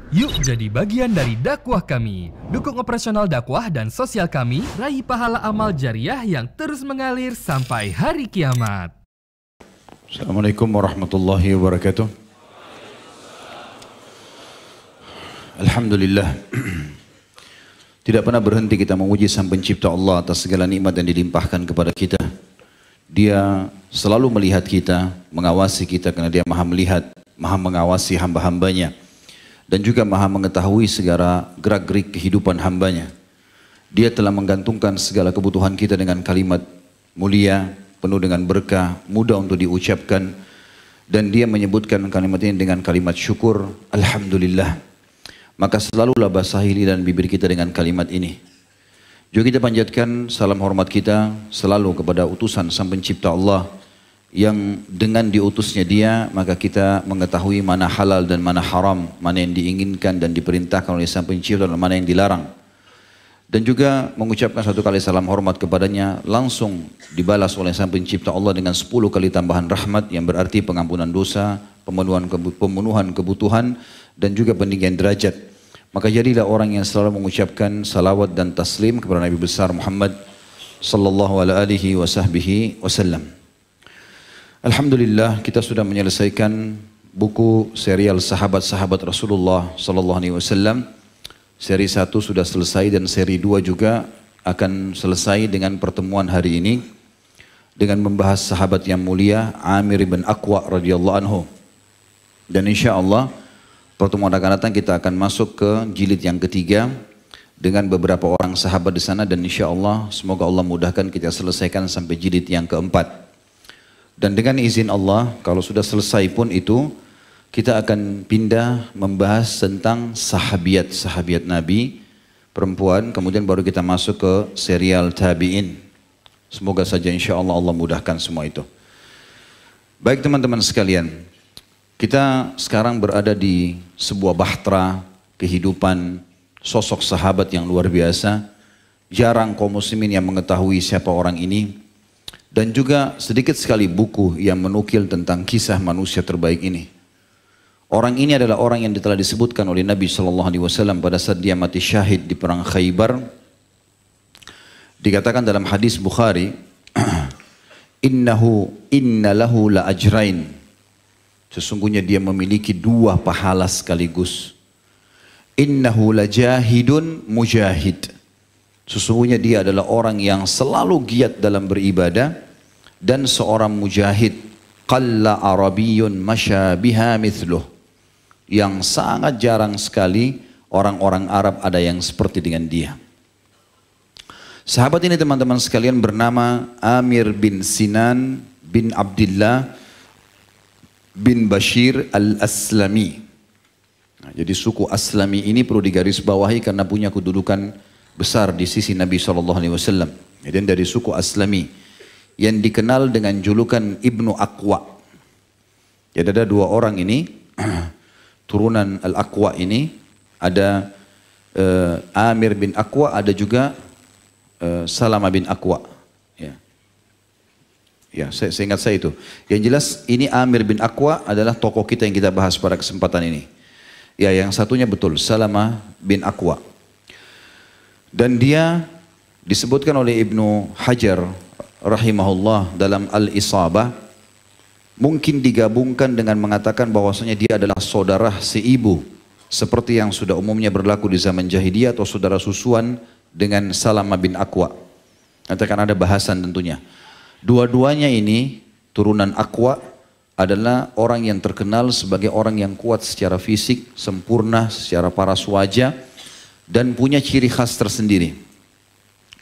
Yuk jadi bagian dari dakwah kami. Dukung operasional dakwah dan sosial kami, raih pahala amal jariah yang terus mengalir sampai hari kiamat. Assalamualaikum warahmatullahi wabarakatuh. Alhamdulillah. Tidak pernah berhenti kita memuji Sang Pencipta Allah atas segala nikmat yang dilimpahkan kepada kita. Dia selalu melihat kita, mengawasi kita karena Dia Maha melihat, Maha mengawasi hamba-hambanya. Dan juga Maha mengetahui segala gerak-gerik kehidupan hambanya. Dia telah menggantungkan segala kebutuhan kita dengan kalimat mulia, penuh dengan berkah, mudah untuk diucapkan. Dan Dia menyebutkan kalimat ini dengan kalimat syukur, Alhamdulillah. Maka selalulah basahi lidah dan bibir kita dengan kalimat ini. Juga kita panjatkan salam hormat kita selalu kepada utusan Sang Pencipta Allah, yang dengan diutusnya Dia maka kita mengetahui mana halal dan mana haram, mana yang diinginkan dan diperintahkan oleh Sang Pencipta dan mana yang dilarang. Dan juga mengucapkan satu kali salam hormat kepadanya langsung dibalas oleh Sang Pencipta Allah dengan 10 kali tambahan rahmat yang berarti pengampunan dosa, pemenuhan kebutuhan dan juga peninggian derajat. Maka jadilah orang yang selalu mengucapkan salawat dan taslim kepada Nabi besar Muhammad sallallahu alaihi wasallam. Alhamdulillah, kita sudah menyelesaikan buku serial sahabat-sahabat Rasulullah sallallahu alaihi wasallam. Seri 1 sudah selesai dan seri 2 juga akan selesai dengan pertemuan hari ini dengan membahas sahabat yang mulia Amir bin Aqwa radhiyallahu anhu. Dan insyaallah pertemuan akan datang kita akan masuk ke jilid yang ketiga dengan beberapa orang sahabat di sana, dan insyaallah semoga Allah mudahkan kita selesaikan sampai jilid yang keempat. Dan dengan izin Allah, kalau sudah selesai pun itu, kita akan pindah membahas tentang sahabiat Nabi, perempuan, kemudian baru kita masuk ke serial tabi'in. Semoga saja insya Allah Allah mudahkan semua itu. Baik teman-teman sekalian, kita sekarang berada di sebuah bahtera kehidupan sosok sahabat yang luar biasa. Jarang kaum muslimin yang mengetahui siapa orang ini. Dan juga sedikit sekali buku yang menukil tentang kisah manusia terbaik ini. Orang ini adalah orang yang telah disebutkan oleh Nabi SAW pada saat dia mati syahid di perang Khaybar. Dikatakan dalam hadis Bukhari, inna lahu la ajrain. Sesungguhnya dia memiliki 2 pahala sekaligus. Innahu la jahidun mujahid. Sesungguhnya dia adalah orang yang selalu giat dalam beribadah dan seorang mujahid. Qalla arabiyyun masya biha mithluh. Yang sangat jarang sekali orang-orang Arab ada yang seperti dengan dia. Sahabat ini teman-teman sekalian bernama Amir bin Sinan bin Abdullah bin Bashir al-Aslami. Nah, jadi suku Aslami ini perlu digarisbawahi karena punya kedudukan besar di sisi Nabi SAW. Dan dari suku Aslami yang dikenal dengan julukan Ibnu Aqwa. Jadi ada 2 orang ini, turunan Al-Aqwa ini, ada Amir bin Aqwa, ada juga Salama bin Aqwa. Ya, saya ingat saya itu. Yang jelas ini Amir bin Aqwa adalah tokoh kita yang kita bahas pada kesempatan ini. Ya, yang satunya betul, Salama bin Aqwa. Dan dia disebutkan oleh Ibnu Hajar rahimahullah dalam Al-Isabah, mungkin digabungkan dengan mengatakan bahwasanya dia adalah saudara seibu, seperti yang sudah umumnya berlaku di zaman jahiliyah, atau saudara susuan dengan Salama bin Aqwa. Nanti akan ada bahasan tentunya. Dua-duanya ini turunan Aqwa adalah orang yang terkenal sebagai orang yang kuat secara fisik, sempurna secara paras wajah, dan punya ciri khas tersendiri.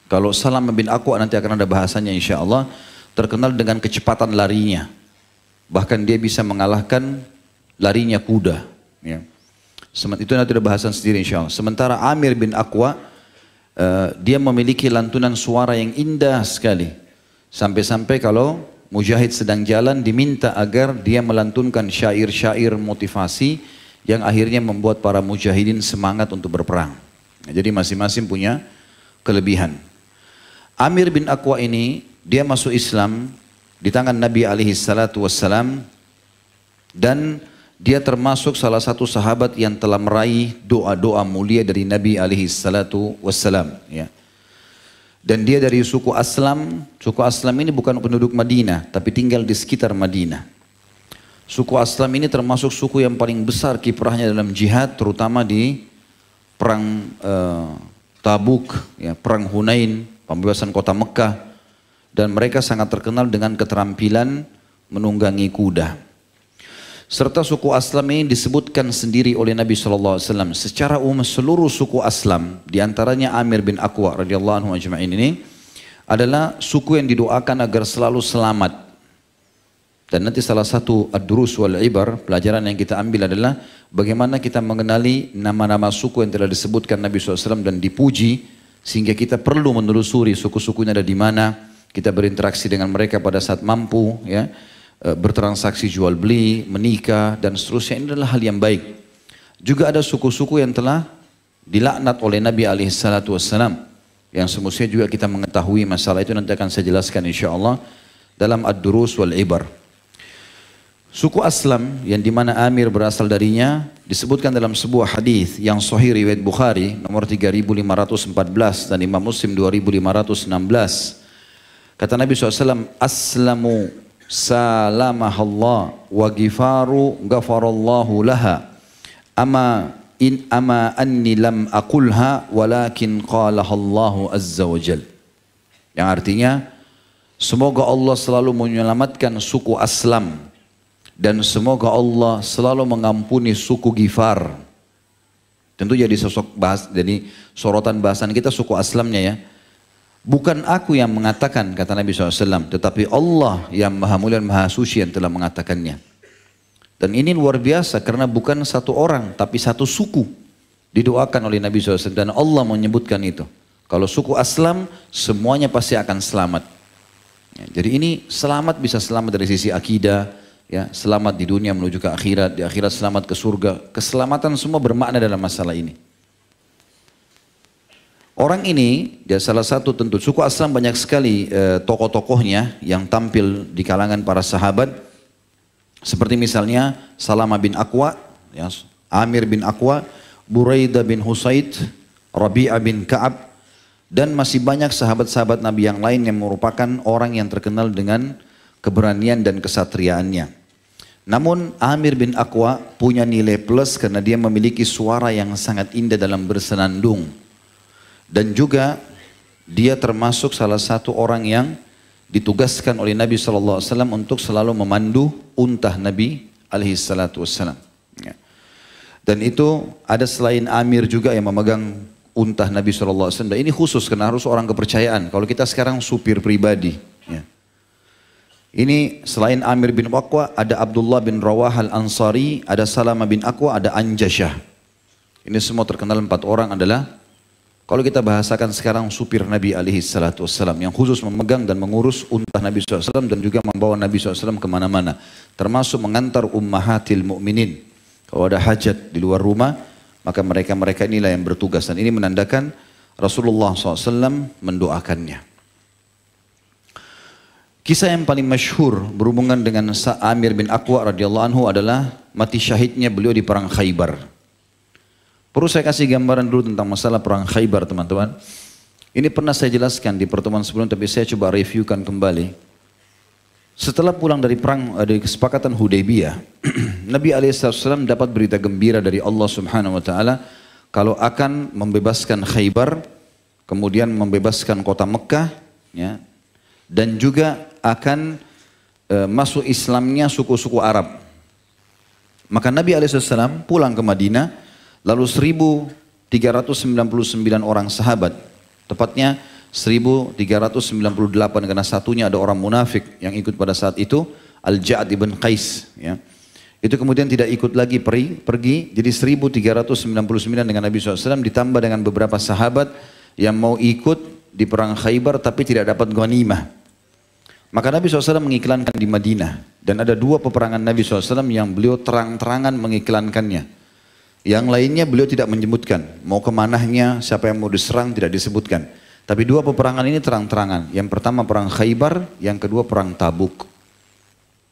Kalau Salama bin Aqwa nanti akan ada bahasannya insya Allah, terkenal dengan kecepatan larinya. Bahkan dia bisa mengalahkan larinya kuda. Ya. Itu nanti ada bahasan sendiri insya Allah. Sementara Amir bin Aqwa, dia memiliki lantunan suara yang indah sekali. Sampai-sampai kalau mujahid sedang jalan diminta agar dia melantunkan syair-syair motivasi yang akhirnya membuat para mujahidin semangat untuk berperang. Jadi masing-masing punya kelebihan. Amir bin Aqwa ini dia masuk Islam di tangan Nabi alaihi salatu wassalam, dan Dia termasuk salah satu sahabat yang telah meraih doa-doa mulia dari Nabi alaihi salatu wassalam. Ya. Dan dia dari suku Aslam. Suku Aslam ini bukan penduduk Madinah, tapi tinggal di sekitar Madinah. Suku Aslam ini termasuk suku yang paling besar kiprahnya dalam jihad, terutama di perang Tabuk, ya, perang Hunain, pembebasan kota Mekah. Dan mereka sangat terkenal dengan keterampilan menunggangi kuda. Serta suku Aslam ini disebutkan sendiri oleh Nabi SAW. Secara umum seluruh suku Aslam, diantaranya Amir bin Aqwa radhiyallahu anhu ajma'in ini, adalah suku yang didoakan agar selalu selamat. Dan nanti salah satu ad-durus wal ibar, pelajaran yang kita ambil adalah bagaimana kita mengenali nama-nama suku yang telah disebutkan Nabi SAW dan dipuji, sehingga kita perlu menelusuri suku-sukunya ada di mana, kita berinteraksi dengan mereka pada saat mampu, ya, bertransaksi jual beli, menikah dan seterusnya. Ini adalah hal yang baik. Juga ada suku-suku yang telah dilaknat oleh Nabi SAW, yang semestinya juga kita mengetahui masalah itu. Nanti akan saya jelaskan insyaAllah dalam ad-durus wal ibar. Suku Aslam yang dimana Amir berasal darinya disebutkan dalam sebuah hadis yang sahih riwayat Bukhari nomor 3514 dan Imam Muslim 2516. Kata Nabi SAW, Aslamu salamahallah wa gifaru ghafarallahu laha ama anni lam aqulha walakin qalahallahu azza wa jal. Yang artinya, semoga Allah selalu menyelamatkan suku Aslam dan semoga Allah selalu mengampuni suku Gifar. Tentu jadi jadi sorotan bahasan kita suku Aslamnya, ya. Bukan aku yang mengatakan, kata Nabi SAW, tetapi Allah yang maha mulia dan maha suci yang telah mengatakannya. Dan ini luar biasa karena bukan satu orang, tapi satu suku didoakan oleh Nabi SAW. Dan Allah menyebutkan itu. Kalau suku Aslam, semuanya pasti akan selamat. Ya, jadi ini selamat, bisa selamat dari sisi akidah, ya, selamat di dunia menuju ke akhirat, di akhirat selamat ke surga. Keselamatan semua bermakna dalam masalah ini. Orang ini, dia salah satu tentu suku Aslam banyak sekali tokoh-tokohnya yang tampil di kalangan para sahabat. Seperti misalnya Salamah bin Aqwa, ya, Amir bin Aqwa, Buraidah bin Husaid, Rabi'ah bin Ka'ab, dan masih banyak sahabat-sahabat Nabi yang lain yang merupakan orang yang terkenal dengan keberanian dan kesatriaannya. Namun Amir bin Aqwa punya nilai plus karena dia memiliki suara yang sangat indah dalam bersenandung. Dan juga dia termasuk salah satu orang yang ditugaskan oleh Nabi SAW untuk selalu memandu untah Nabi SAW. Ya. Dan itu ada selain Amir juga yang memegang untah Nabi SAW. Dan ini khusus karena harus orang kepercayaan. Kalau kita sekarang supir pribadi. Ya. Ini selain Amir bin Aqwa ada Abdullah bin Rawah al-Ansari, ada Salamah bin Aqwa, ada Anjasyah. Ini semua terkenal 4 orang adalah, kalau kita bahasakan sekarang, supir Nabi SAW yang khusus memegang dan mengurus untah Nabi SAW dan juga membawa Nabi SAW kemana-mana. Termasuk mengantar ummahatil mu'minin. Kalau ada hajat di luar rumah, maka mereka-mereka inilah yang bertugas. Dan ini menandakan Rasulullah SAW mendoakannya. Kisah yang paling masyhur berhubungan dengan Amir bin Aqwa radhiyallahu anhu adalah mati syahidnya beliau di perang Khaybar. Perlu saya kasih gambaran dulu tentang masalah perang Khaybar, teman-teman. Ini pernah saya jelaskan di pertemuan sebelumnya, tapi saya coba reviewkan kembali. Setelah pulang dari perang, dari kesepakatan Hudaybiyah, Nabi SAW dapat berita gembira dari Allah Subhanahu Wa Taala kalau akan membebaskan Khaybar, kemudian membebaskan kota Mekah, ya, dan juga akan masuk Islamnya suku-suku Arab. Maka Nabi SAW pulang ke Madinah. Lalu 1399 orang sahabat, tepatnya 1398 karena satunya ada orang munafik yang ikut pada saat itu, Al-Ja'ad ibn Qais. Ya. Itu kemudian tidak ikut lagi pergi, jadi 1399 dengan Nabi SAW ditambah dengan beberapa sahabat yang mau ikut di perang Khaybar tapi tidak dapat ghanimah. Maka Nabi SAW mengiklankan di Madinah. Dan ada 2 peperangan Nabi SAW yang beliau terang-terangan mengiklankannya. Yang lainnya beliau tidak menyebutkan, mau kemanahnya, siapa yang mau diserang tidak disebutkan. Tapi 2 peperangan ini terang-terangan. Yang pertama perang Khaybar, yang kedua perang Tabuk.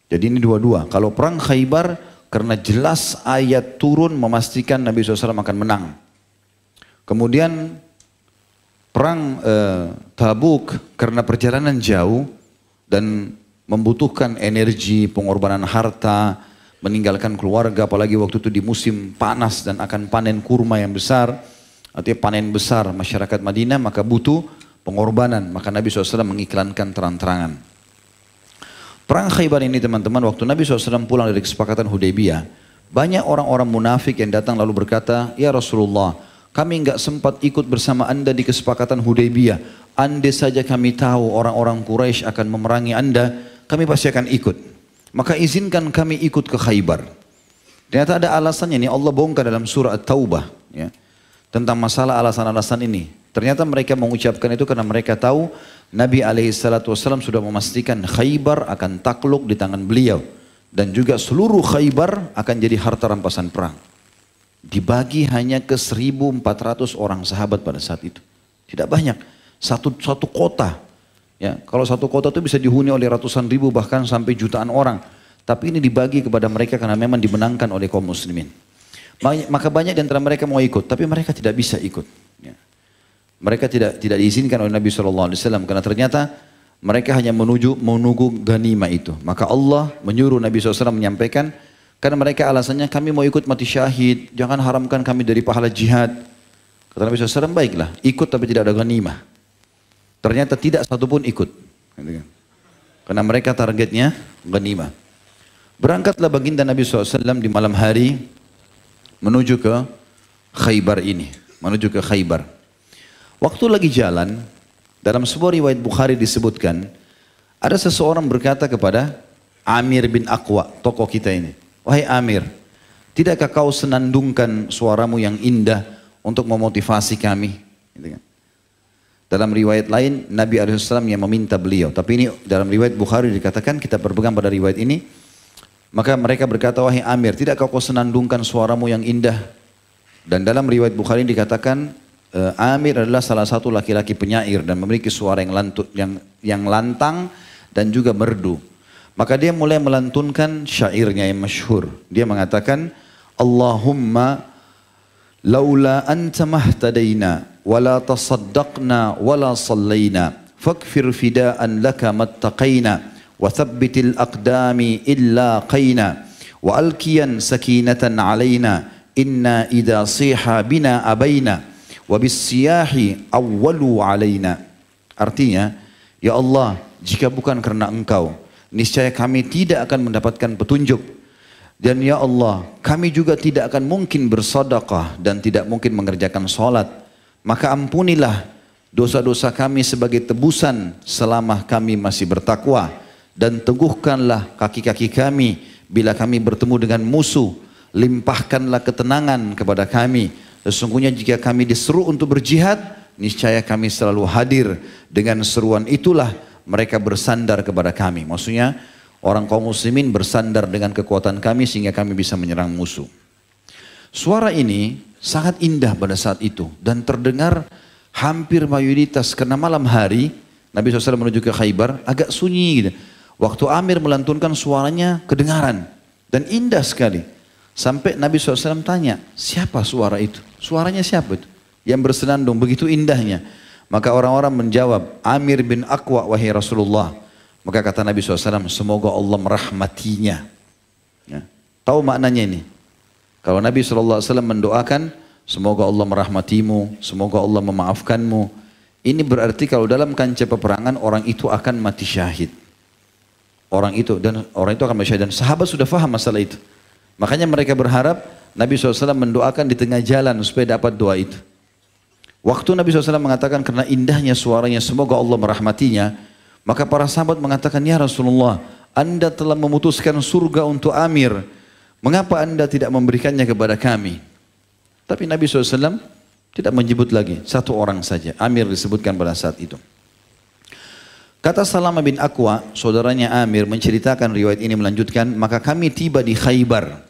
Jadi ini dua-dua. Kalau perang Khaybar, karena jelas ayat turun memastikan Nabi SAW akan menang. Kemudian perang Tabuk karena perjalanan jauh dan membutuhkan energi, pengorbanan harta, meninggalkan keluarga, apalagi waktu itu di musim panas dan akan panen kurma yang besar, artinya panen besar masyarakat Madinah, maka butuh pengorbanan. Maka Nabi SAW mengiklankan terang-terangan. Perang Khaybar ini teman-teman, waktu Nabi SAW pulang dari kesepakatan Hudaybiyah, banyak orang-orang munafik yang datang lalu berkata, "Ya Rasulullah, kami enggak sempat ikut bersama anda di kesepakatan Hudaybiyah. Andai saja kami tahu orang-orang Quraisy akan memerangi anda, kami pasti akan ikut. Maka izinkan kami ikut ke Khaybar." Ternyata ada alasannya nih, Allah bongkar dalam surah At-Taubah ya, tentang masalah alasan-alasan ini. Ternyata mereka mengucapkan itu karena mereka tahu Nabi SAW sudah memastikan Khaybar akan takluk di tangan beliau. Dan juga seluruh Khaybar akan jadi harta rampasan perang. Dibagi hanya ke 1.400 orang sahabat pada saat itu. Tidak banyak. Satu kota. Ya, kalau satu kota itu bisa dihuni oleh ratusan ribu bahkan sampai jutaan orang. Tapi ini dibagi kepada mereka karena memang dimenangkan oleh kaum muslimin. Maka banyak di antara mereka mau ikut, tapi mereka tidak bisa ikut. Ya. Mereka tidak diizinkan oleh Nabi SAW karena ternyata mereka hanya menunggu ganimah itu. Maka Allah menyuruh Nabi SAW menyampaikan, karena mereka alasannya kami mau ikut mati syahid, jangan haramkan kami dari pahala jihad. Kata Nabi SAW, baiklah ikut tapi tidak ada ganimah. Ternyata tidak satupun ikut. Karena mereka targetnya ganimah. Berangkatlah baginda Nabi SAW di malam hari menuju ke Khaybar ini. Menuju ke Khaybar. Waktu lagi jalan, dalam sebuah riwayat Bukhari disebutkan, ada seseorang berkata kepada Amir bin Aqwa, tokoh kita ini. "Wahai Amir, tidakkah kau senandungkan suaramu yang indah untuk memotivasi kami?" Gitu kan. Dalam riwayat lain, Nabi SAW yang meminta beliau. Tapi ini dalam riwayat Bukhari dikatakan, kita berpegang pada riwayat ini. Maka mereka berkata, "Wahai Amir, tidakkah kau senandungkan suaramu yang indah?" Dan dalam riwayat Bukhari dikatakan, Amir adalah salah satu laki-laki penyair dan memiliki suara yang lantang dan juga merdu. Maka dia mulai melantunkan syairnya yang masyhur. Dia mengatakan, "Allahumma laula anta mahtadaina wala tasaddaqna wala sallayna fakfir fidaan laka mattaqaina wa thabbitil aqdami illa qaina wa alkiyan sakinatan alaina inna idha siha bina abaina wabisiyahi awwalu alaina." Artinya, ya Allah, jika bukan karena engkau, niscaya kami tidak akan mendapatkan petunjuk. Dan ya Allah, kami juga tidak akan mungkin bersedekah dan tidak mungkin mengerjakan sholat. Maka ampunilah dosa-dosa kami sebagai tebusan selama kami masih bertakwa. Dan teguhkanlah kaki-kaki kami bila kami bertemu dengan musuh. Limpahkanlah ketenangan kepada kami. Sesungguhnya jika kami diseru untuk berjihad, niscaya kami selalu hadir. Dengan seruan itulah mereka bersandar kepada kami. Maksudnya orang kaum muslimin bersandar dengan kekuatan kami sehingga kami bisa menyerang musuh. Suara ini sangat indah pada saat itu dan terdengar hampir mayoritas karena malam hari Nabi SAW menuju ke Khaybar agak sunyi gitu. Waktu Amir melantunkan suaranya kedengaran dan indah sekali. Sampai Nabi SAW tanya, siapa suara itu? Suaranya siapa itu? Yang bersenandung begitu indahnya. Maka orang-orang menjawab, Amir bin Aqwa wahai Rasulullah. Maka kata Nabi SAW, semoga Allah merahmatinya. Ya. Tahu maknanya ini? Kalau Nabi SAW mendoakan, semoga Allah merahmatimu, semoga Allah memaafkanmu. Ini berarti kalau dalam kancah peperangan orang itu akan mati syahid. Orang itu akan mati syahid. Dan sahabat sudah faham masalah itu. Makanya mereka berharap Nabi SAW mendoakan di tengah jalan supaya dapat doa itu. Waktu Nabi SAW mengatakan karena indahnya suaranya semoga Allah merahmatinya, maka para sahabat mengatakan, ya Rasulullah, Anda telah memutuskan surga untuk Amir, mengapa Anda tidak memberikannya kepada kami? Tapi Nabi SAW tidak menyebut lagi, satu orang saja, Amir disebutkan pada saat itu. Kata Salama bin Aqwa, saudaranya Amir menceritakan riwayat ini melanjutkan, maka kami tiba di Khaybar,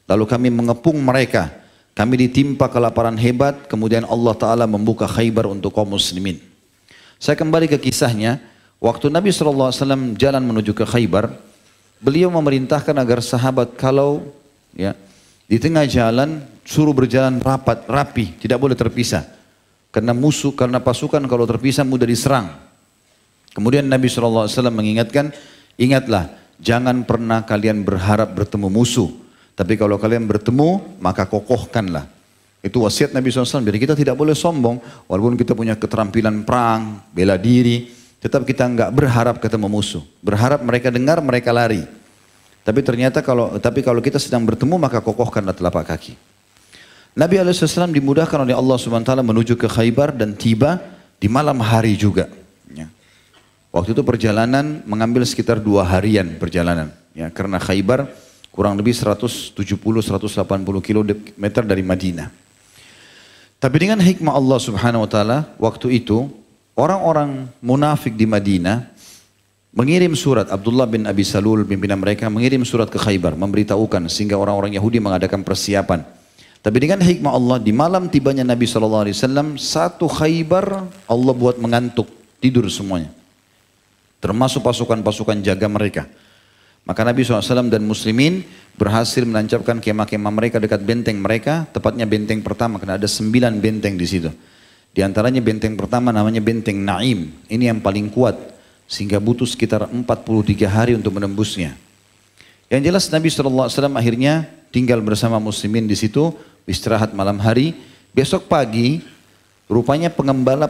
lalu kami mengepung mereka, kami ditimpa kelaparan hebat, kemudian Allah Ta'ala membuka Khaybar untuk kaum muslimin. Saya kembali ke kisahnya, waktu Nabi SAW jalan menuju ke Khaybar, beliau memerintahkan agar sahabat kalau ya. Di tengah jalan suruh berjalan rapat, rapi, tidak boleh terpisah. Karena musuh, karena pasukan kalau terpisah mudah diserang. Kemudian Nabi SAW mengingatkan, ingatlah, jangan pernah kalian berharap bertemu musuh. Tapi kalau kalian bertemu, maka kokohkanlah. Itu wasiat Nabi SAW. Jadi kita tidak boleh sombong, walaupun kita punya keterampilan perang, bela diri, tetap kita enggak berharap ketemu musuh. Berharap mereka dengar, mereka lari. Tapi ternyata kalau kita sedang bertemu, maka kokohkanlah telapak kaki. Nabi SAW dimudahkan oleh Allah SWT menuju ke Khaybar dan tiba di malam hari juga. Ya. Waktu itu perjalanan mengambil sekitar 2 harian perjalanan. Ya, karena Khaybar kurang lebih 170-180 kilometer dari Madinah. Tapi dengan hikmah Allah Subhanahu Wa Taala waktu itu orang-orang munafik di Madinah mengirim surat, Abdullah bin Abi Salul pimpinan mereka mengirim surat ke Khaybar memberitahukan sehingga orang-orang Yahudi mengadakan persiapan. Tapi dengan hikmah Allah, di malam tibanya Nabi SAW, satu Khaybar Allah buat mengantuk, tidur semuanya. Termasuk pasukan-pasukan jaga mereka. Maka Nabi SAW dan muslimin berhasil menancapkan kemah-kemah mereka dekat benteng mereka, tepatnya benteng pertama, karena ada 9 benteng di situ. Di antaranya benteng pertama namanya benteng Naim, ini yang paling kuat, sehingga butuh sekitar 43 hari untuk menembusnya. Yang jelas Nabi SAW akhirnya tinggal bersama muslimin di situ, istirahat malam hari. Besok pagi rupanya pengembala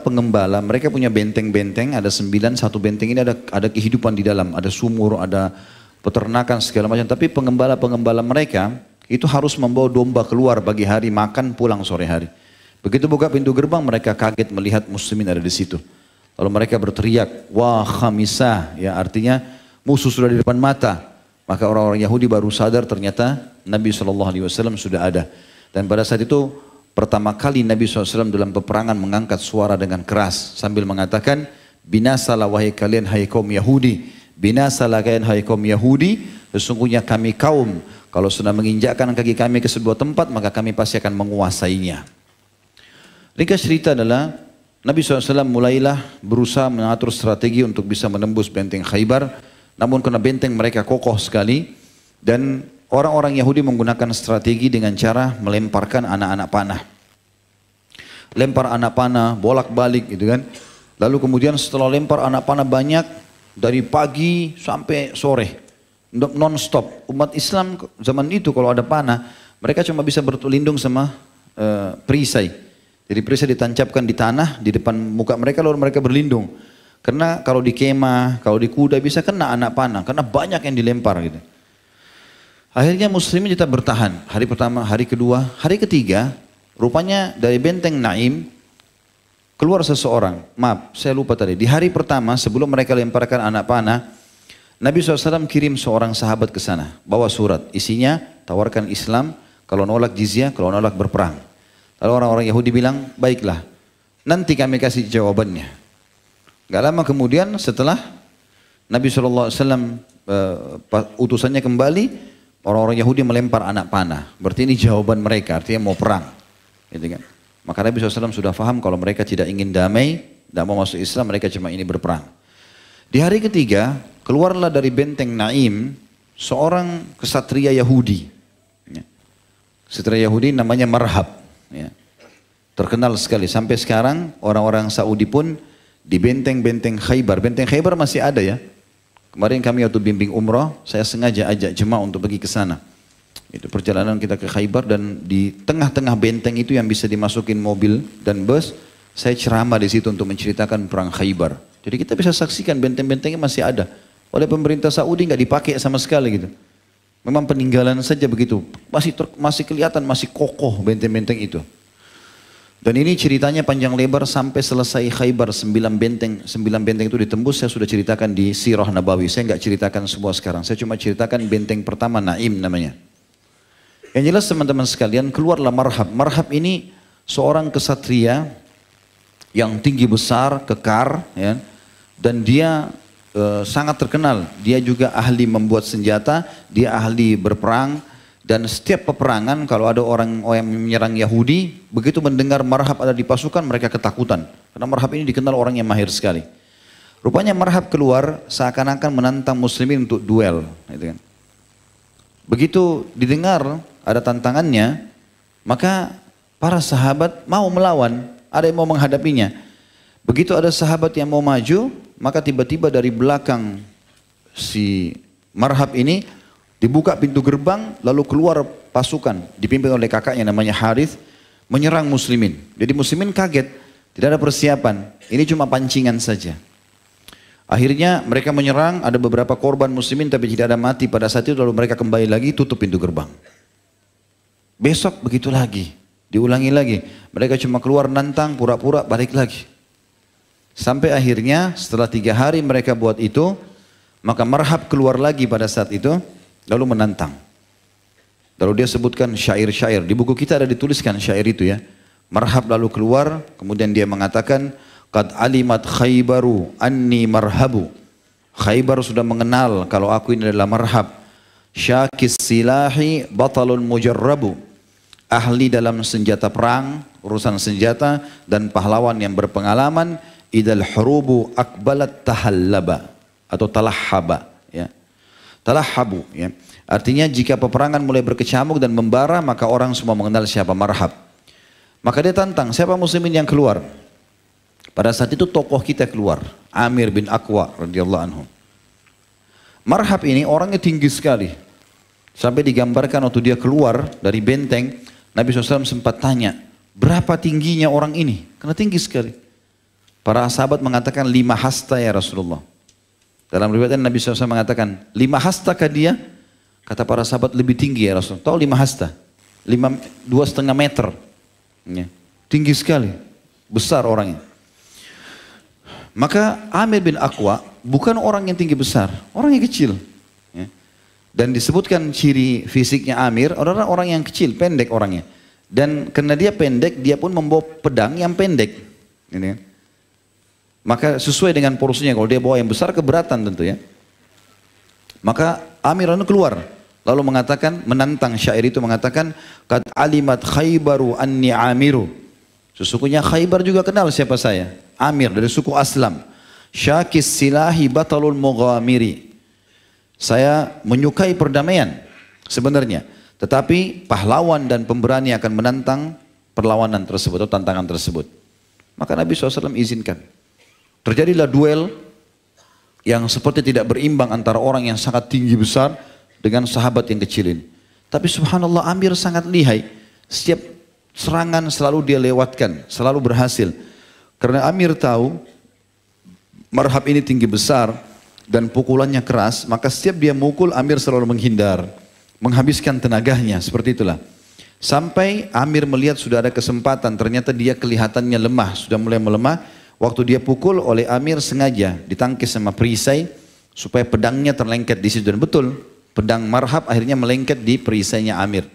mereka punya benteng-benteng, ada 9, satu benteng ini ada kehidupan di dalam, ada sumur, ada peternakan segala macam. Tapi pengembala mereka itu harus membawa domba keluar pagi hari, makan pulang sore hari. Begitu buka pintu gerbang mereka kaget melihat muslimin ada di situ. Lalu mereka berteriak, wah khamisah, ya artinya musuh sudah di depan mata. Maka orang-orang Yahudi baru sadar ternyata Nabi SAW sudah ada. Dan pada saat itu pertama kali Nabi SAW dalam peperangan mengangkat suara dengan keras sambil mengatakan, binasalah wahai kalian hai kaum Yahudi, binasalah kalian hai kaum Yahudi, sesungguhnya kami kaum kalau sudah menginjakkan kaki kami ke sebuah tempat maka kami pasti akan menguasainya. Ringkas cerita adalah Nabi SAW mulailah berusaha mengatur strategi untuk bisa menembus benteng Khaybar, namun karena benteng mereka kokoh sekali dan orang-orang Yahudi menggunakan strategi dengan cara melemparkan anak-anak panah. Lempar anak panah, bolak-balik gitu kan. Lalu kemudian setelah lempar anak panah banyak, dari pagi sampai sore, non-stop. Umat Islam zaman itu kalau ada panah, mereka cuma bisa berlindung sama perisai. Jadi perisai ditancapkan di tanah, di depan muka mereka, lalu mereka berlindung. Karena kalau di kemah, kalau di kuda bisa kena anak panah, karena banyak yang dilempar gitu. Akhirnya muslimin tetap bertahan. Hari pertama, hari kedua, hari ketiga, rupanya dari benteng Naim keluar seseorang. Maaf, saya lupa tadi. Di hari pertama sebelum mereka lemparkan anak panah, Nabi SAW kirim seorang sahabat ke sana, bawa surat. Isinya tawarkan Islam, kalau nolak jizyah, kalau nolak berperang. Lalu orang-orang Yahudi bilang, baiklah, nanti kami kasih jawabannya. Gak lama kemudian setelah Nabi SAW utusannya kembali, orang-orang Yahudi melempar anak panah. Berarti ini jawaban mereka, artinya mau perang. Gitu kan? Maka Nabi SAW sudah paham kalau mereka tidak ingin damai, tidak mau masuk Islam, mereka cuma ini berperang. Di hari ketiga, keluarlah dari benteng Naim seorang kesatria Yahudi. Kesatria Yahudi namanya Marhab. Ya. Terkenal sekali. Sampai sekarang orang-orang Saudi pun di benteng-benteng Khaybar. Benteng Khaybar masih ada ya. Kemarin kami waktu bimbing umrah, saya sengaja ajak jemaah untuk pergi ke sana. Itu perjalanan kita ke Khaybar dan di tengah-tengah benteng itu yang bisa dimasukin mobil dan bus, saya ceramah di situ untuk menceritakan perang Khaybar. Jadi kita bisa saksikan benteng-bentengnya masih ada. Oleh pemerintah Saudi nggak dipakai sama sekali gitu. Memang peninggalan saja begitu. Masih kelihatan, masih kokoh benteng-benteng itu. Dan ini ceritanya panjang lebar sampai selesai Khaybar 9 benteng itu ditembus. Saya sudah ceritakan di Sirah Nabawi. Saya nggak ceritakan semua sekarang. Saya cuma ceritakan benteng pertama Naim namanya. Yang jelas teman-teman sekalian keluarlah Marhab. Marhab ini seorang kesatria yang tinggi besar, kekar, ya, dan dia sangat terkenal. Dia juga ahli membuat senjata, dia ahli berperang. Dan setiap peperangan kalau ada orang yang menyerang Yahudi, begitu mendengar Marhab ada di pasukan mereka ketakutan. Karena Marhab ini dikenal orang yang mahir sekali. Rupanya Marhab keluar seakan-akan menantang muslimin untuk duel. Gitu kan. Begitu didengar ada tantangannya, maka para sahabat mau melawan, ada yang mau menghadapinya. Begitu ada sahabat yang mau maju, maka tiba-tiba dari belakang si Marhab ini dibuka pintu gerbang, lalu keluar pasukan dipimpin oleh kakaknya namanya Harith menyerang muslimin. Jadi muslimin kaget, tidak ada persiapan, ini cuma pancingan saja. Akhirnya mereka menyerang, ada beberapa korban muslimin tapi tidak ada mati pada saat itu, lalu mereka kembali lagi tutup pintu gerbang. Besok begitu lagi, diulangi lagi. Mereka cuma keluar nantang, pura-pura balik lagi. Sampai akhirnya setelah 3 hari mereka buat itu, maka Marhab keluar lagi pada saat itu, lalu menantang. Lalu dia sebutkan syair-syair, di buku kita ada dituliskan syair itu ya. Marhab lalu keluar, kemudian dia mengatakan, Qad alimat Khaybaru anni marhabu. Khaybar sudah mengenal kalau aku ini adalah Marhab. Syakis silahi batalun mujarrabu. Ahli dalam senjata perang, urusan senjata dan pahlawan yang berpengalaman. Idal hurubu akbalat tahallaba atau talahhaba ya. Talahhabu ya. Artinya jika peperangan mulai berkecamuk dan membara, maka orang semua mengenal siapa Marhab. Maka dia tantang, siapa muslimin yang keluar? Pada saat itu tokoh kita keluar, Amir bin Aqwa radhiyallahu anhu. Marhab ini orangnya tinggi sekali. Sampai digambarkan waktu dia keluar dari benteng, Nabi SAW sempat tanya, berapa tingginya orang ini? Karena tinggi sekali. Para sahabat mengatakan 5 hasta ya Rasulullah. Dalam riwayat Nabi SAW mengatakan, 5 hasta kah dia? Kata para sahabat lebih tinggi ya Rasulullah. Tahu 5 hasta? 2,5 meter. Ya. Tinggi sekali. Besar orangnya. Maka Amir bin Aqwa bukan orang yang tinggi besar, orang yang kecil. Ya. Dan disebutkan ciri fisiknya Amir adalah orang yang kecil, pendek orangnya. Dan karena dia pendek, dia pun membawa pedang yang pendek. Ini. Maka sesuai dengan porsinya, kalau dia bawa yang besar keberatan tentu ya. Maka Amir itu keluar, lalu mengatakan, menantang syair itu mengatakan, Qad alimat Khaybaru anni Amiru. Sesungguhnya Khaybar juga kenal siapa saya. Amir dari suku Aslam. Syakis silahi batalul mughamiri. Saya menyukai perdamaian sebenarnya. Tetapi pahlawan dan pemberani akan menantang perlawanan tersebut atau tantangan tersebut. Maka Nabi SAW izinkan. Terjadilah duel yang seperti tidak berimbang antara orang yang sangat tinggi besar dengan sahabat yang kecil ini. Tapi subhanallah Amir sangat lihai. Setiap serangan selalu dia lewatkan, selalu berhasil. Karena Amir tahu Marhab ini tinggi besar dan pukulannya keras, maka setiap dia mukul Amir selalu menghindar, menghabiskan tenaganya, seperti itulah. Sampai Amir melihat sudah ada kesempatan, ternyata dia kelihatannya lemah, sudah mulai melemah. Waktu dia pukul oleh Amir sengaja ditangkis sama perisai supaya pedangnya terlengket di situ. Dan betul, pedang Marhab akhirnya melengket di perisainya Amir.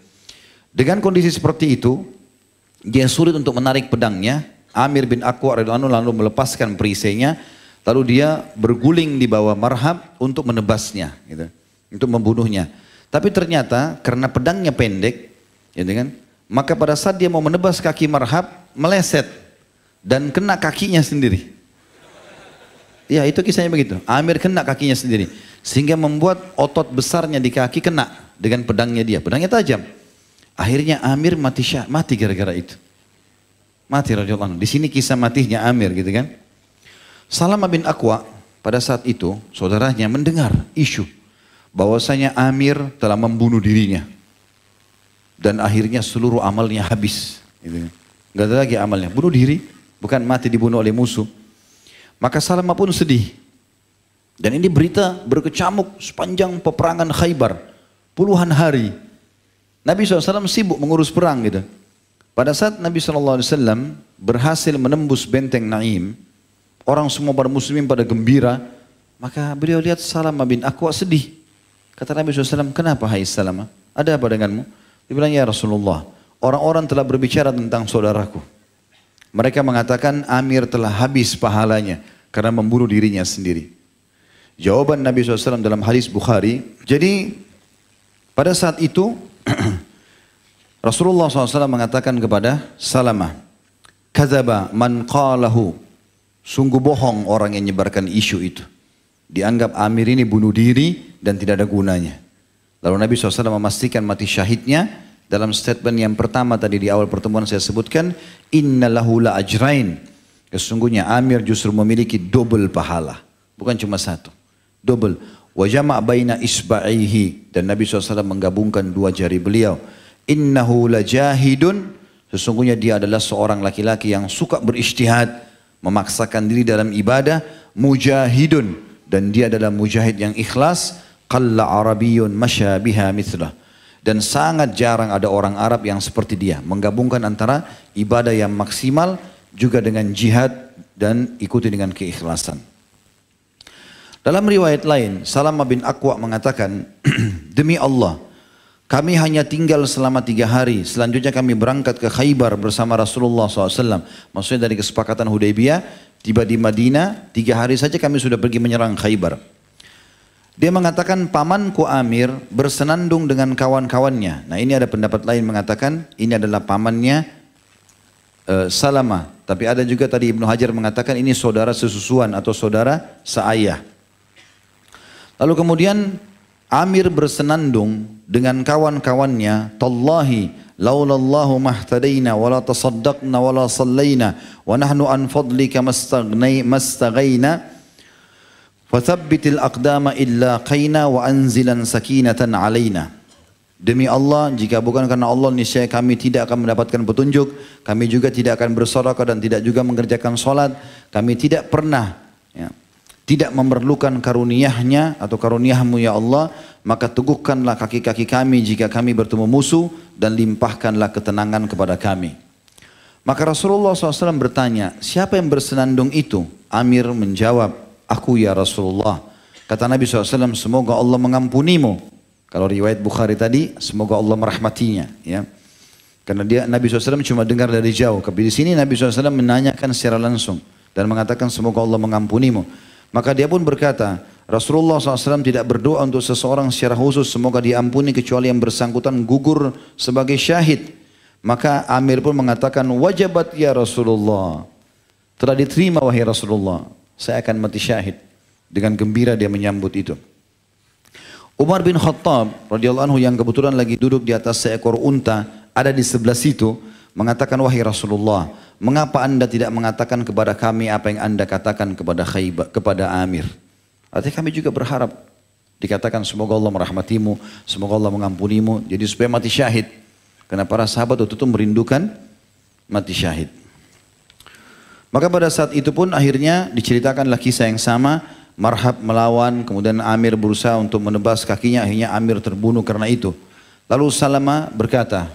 Dengan kondisi seperti itu, dia sulit untuk menarik pedangnya. Amir bin Aqwa radhiyallahu anhu lalu melepaskan perisainya, lalu dia berguling di bawah Marhab untuk menebasnya, gitu, untuk membunuhnya. Tapi ternyata karena pedangnya pendek, gitu kan, maka pada saat dia mau menebas kaki Marhab, meleset dan kena kakinya sendiri. Ya itu kisahnya begitu. Amir kena kakinya sendiri, sehingga membuat otot besarnya di kaki kena dengan pedangnya dia. Pedangnya tajam. Akhirnya Amir mati gara-gara itu. Mati radhiyallahu anhu. Di sini kisah matinya Amir gitu kan. Salamah bin Aqwa pada saat itu saudaranya mendengar isu bahwasanya Amir telah membunuh dirinya. Dan akhirnya seluruh amalnya habis. Gitu. Gak ada lagi amalnya. Bunuh diri, bukan mati dibunuh oleh musuh. Maka Salamah pun sedih. Dan ini berita berkecamuk sepanjang peperangan Khaybar. Puluhan hari. Nabi SAW sibuk mengurus perang gitu. Pada saat Nabi SAW berhasil menembus benteng Naim, orang semua para muslimin pada gembira, maka beliau lihat Salamah bin Aqwa sedih. Kata Nabi SAW, kenapa hai Salamah? Ada apa denganmu? Dia bilang, ya Rasulullah, orang-orang telah berbicara tentang saudaraku. Mereka mengatakan Amir telah habis pahalanya karena membunuh dirinya sendiri. Jawaban Nabi SAW dalam hadis Bukhari, jadi pada saat itu Rasulullah SAW mengatakan kepada Salamah, kadzaba man qalahu, sungguh bohong orang yang menyebarkan isu itu. Dianggap Amir ini bunuh diri dan tidak ada gunanya. Lalu Nabi SAW memastikan mati syahidnya dalam statement yang pertama tadi di awal pertemuan saya sebutkan, inna lahu la ajrain. Sesungguhnya Amir justru memiliki double pahala. Bukan cuma satu. Double. Wa jama' baina isba'ihi. Dan Nabi SAW menggabungkan dua jari beliau. Innahu la jahidun. Sesungguhnya dia adalah seorang laki-laki yang suka berijtihad. Memaksakan diri dalam ibadah. Mujahidun. Dan dia adalah mujahid yang ikhlas. Qalla arabiyun masya biha mithlah. Dan sangat jarang ada orang Arab yang seperti dia. Menggabungkan antara ibadah yang maksimal juga dengan jihad dan ikuti dengan keikhlasan. Dalam riwayat lain, Salamah bin Aqwa mengatakan, demi Allah, kami hanya tinggal selama 3 hari. Selanjutnya kami berangkat ke Khaybar bersama Rasulullah SAW. Maksudnya dari kesepakatan Hudaybiyah, tiba di Madinah, 3 hari saja kami sudah pergi menyerang Khaybar. Dia mengatakan pamanku Amir bersenandung dengan kawan-kawannya. Nah ini ada pendapat lain mengatakan ini adalah pamannya Salamah. Tapi ada juga tadi Ibnu Hajar mengatakan ini saudara sesusuan atau saudara seayah. Lalu kemudian Amir bersenandung dengan kawan-kawannya. Tallahi laulallahu mahtadaina wala tasaddaqna wala sallaina wa nahnu an fadlika mastaghaina. Fathabbitil aqdama illa qaina wa anzilan sakinatan alaina. Demi Allah, jika bukan karena Allah, niscaya kami tidak akan mendapatkan petunjuk. Kami juga tidak akan bersedekah dan tidak juga mengerjakan salat. Kami tidak pernah tidak memerlukan karunia-Nya atau karunia-Mu ya Allah. Maka teguhkanlah kaki-kaki kami jika kami bertemu musuh dan limpahkanlah ketenangan kepada kami. Maka Rasulullah SAW bertanya, siapa yang bersenandung itu? Amir menjawab, aku ya Rasulullah. Kata Nabi SAW, semoga Allah mengampunimu. Kalau riwayat Bukhari tadi, semoga Allah merahmatinya. Ya. Karena Nabi SAW cuma dengar dari jauh. Tapi di sini Nabi SAW menanyakan secara langsung. Dan mengatakan semoga Allah mengampunimu. Maka dia pun berkata, Rasulullah SAW tidak berdoa untuk seseorang secara khusus. Semoga diampuni kecuali yang bersangkutan gugur sebagai syahid. Maka Amir pun mengatakan, wajabat ya Rasulullah. Telah diterima wahai Rasulullah. Saya akan mati syahid. Dengan gembira dia menyambut itu. Umar bin Khattab radhiyallahu anhu yang kebetulan lagi duduk di atas seekor unta ada di sebelah situ mengatakan, wahai Rasulullah, mengapa anda tidak mengatakan kepada kami apa yang anda katakan kepada Amir? Artinya kami juga berharap dikatakan semoga Allah merahmatimu, semoga Allah mengampunimu, jadi supaya mati syahid. Karena para sahabat waktu itu merindukan mati syahid. Maka pada saat itu pun akhirnya diceritakanlah kisah yang sama. Marhab melawan, kemudian Amir berusaha untuk menebas kakinya, akhirnya Amir terbunuh karena itu. Lalu Salamah berkata,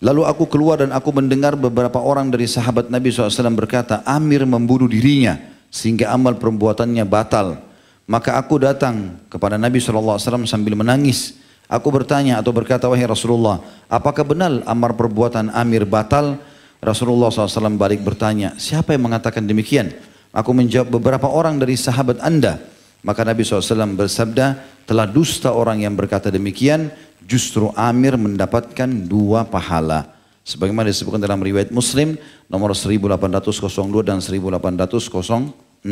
lalu aku keluar dan aku mendengar beberapa orang dari sahabat Nabi SAW berkata, Amir membunuh dirinya sehingga amal perbuatannya batal. Maka aku datang kepada Nabi SAW sambil menangis. Aku bertanya atau berkata, wahai Rasulullah, apakah benar amal perbuatan Amir batal? Rasulullah SAW balik bertanya, siapa yang mengatakan demikian? Aku menjawab, beberapa orang dari sahabat anda. Maka Nabi SAW bersabda, telah dusta orang yang berkata demikian, justru Amir mendapatkan 2 pahala. Sebagaimana disebutkan dalam riwayat Muslim, nomor 1802 dan 1806.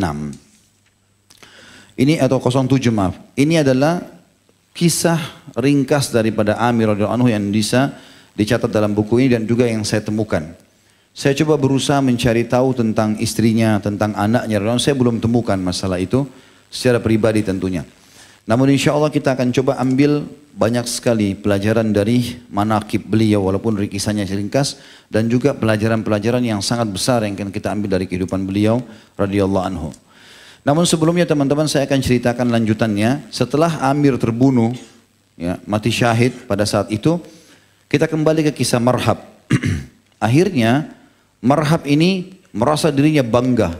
Ini atau 07 maaf. Ini adalah kisah ringkas daripada Amir radhiyallahu anhu yang bisa dicatat dalam buku ini dan juga yang saya temukan. Saya coba berusaha mencari tahu tentang istrinya, tentang anaknya. Saya belum temukan masalah itu secara pribadi tentunya. Namun insya Allah kita akan coba ambil banyak sekali pelajaran dari manaqib beliau walaupun kisahnya ringkas. Dan juga pelajaran-pelajaran yang sangat besar yang akan kita ambil dari kehidupan beliau radhiyallahu anhu. Namun sebelumnya teman-teman saya akan ceritakan lanjutannya. Setelah Amir terbunuh, ya, mati syahid pada saat itu, kita kembali ke kisah Marhab. Akhirnya Marhab ini merasa dirinya bangga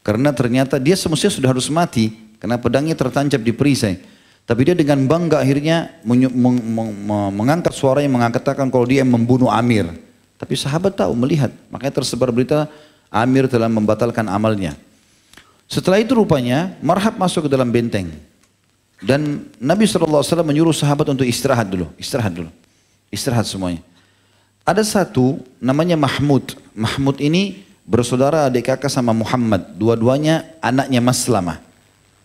karena ternyata dia semestinya sudah harus mati karena pedangnya tertancap di perisai. Tapi dia dengan bangga akhirnya mengangkat suaranya mengatakan kalau dia membunuh Amir. Tapi sahabat tahu melihat, makanya tersebar berita Amir telah membatalkan amalnya. Setelah itu rupanya Marhab masuk ke dalam benteng dan Nabi SAW menyuruh sahabat untuk istirahat dulu, istirahat semuanya. Ada satu namanya Mahmud. Mahmud ini bersaudara adik kakak sama Muhammad. Dua-duanya anaknya Maslamah.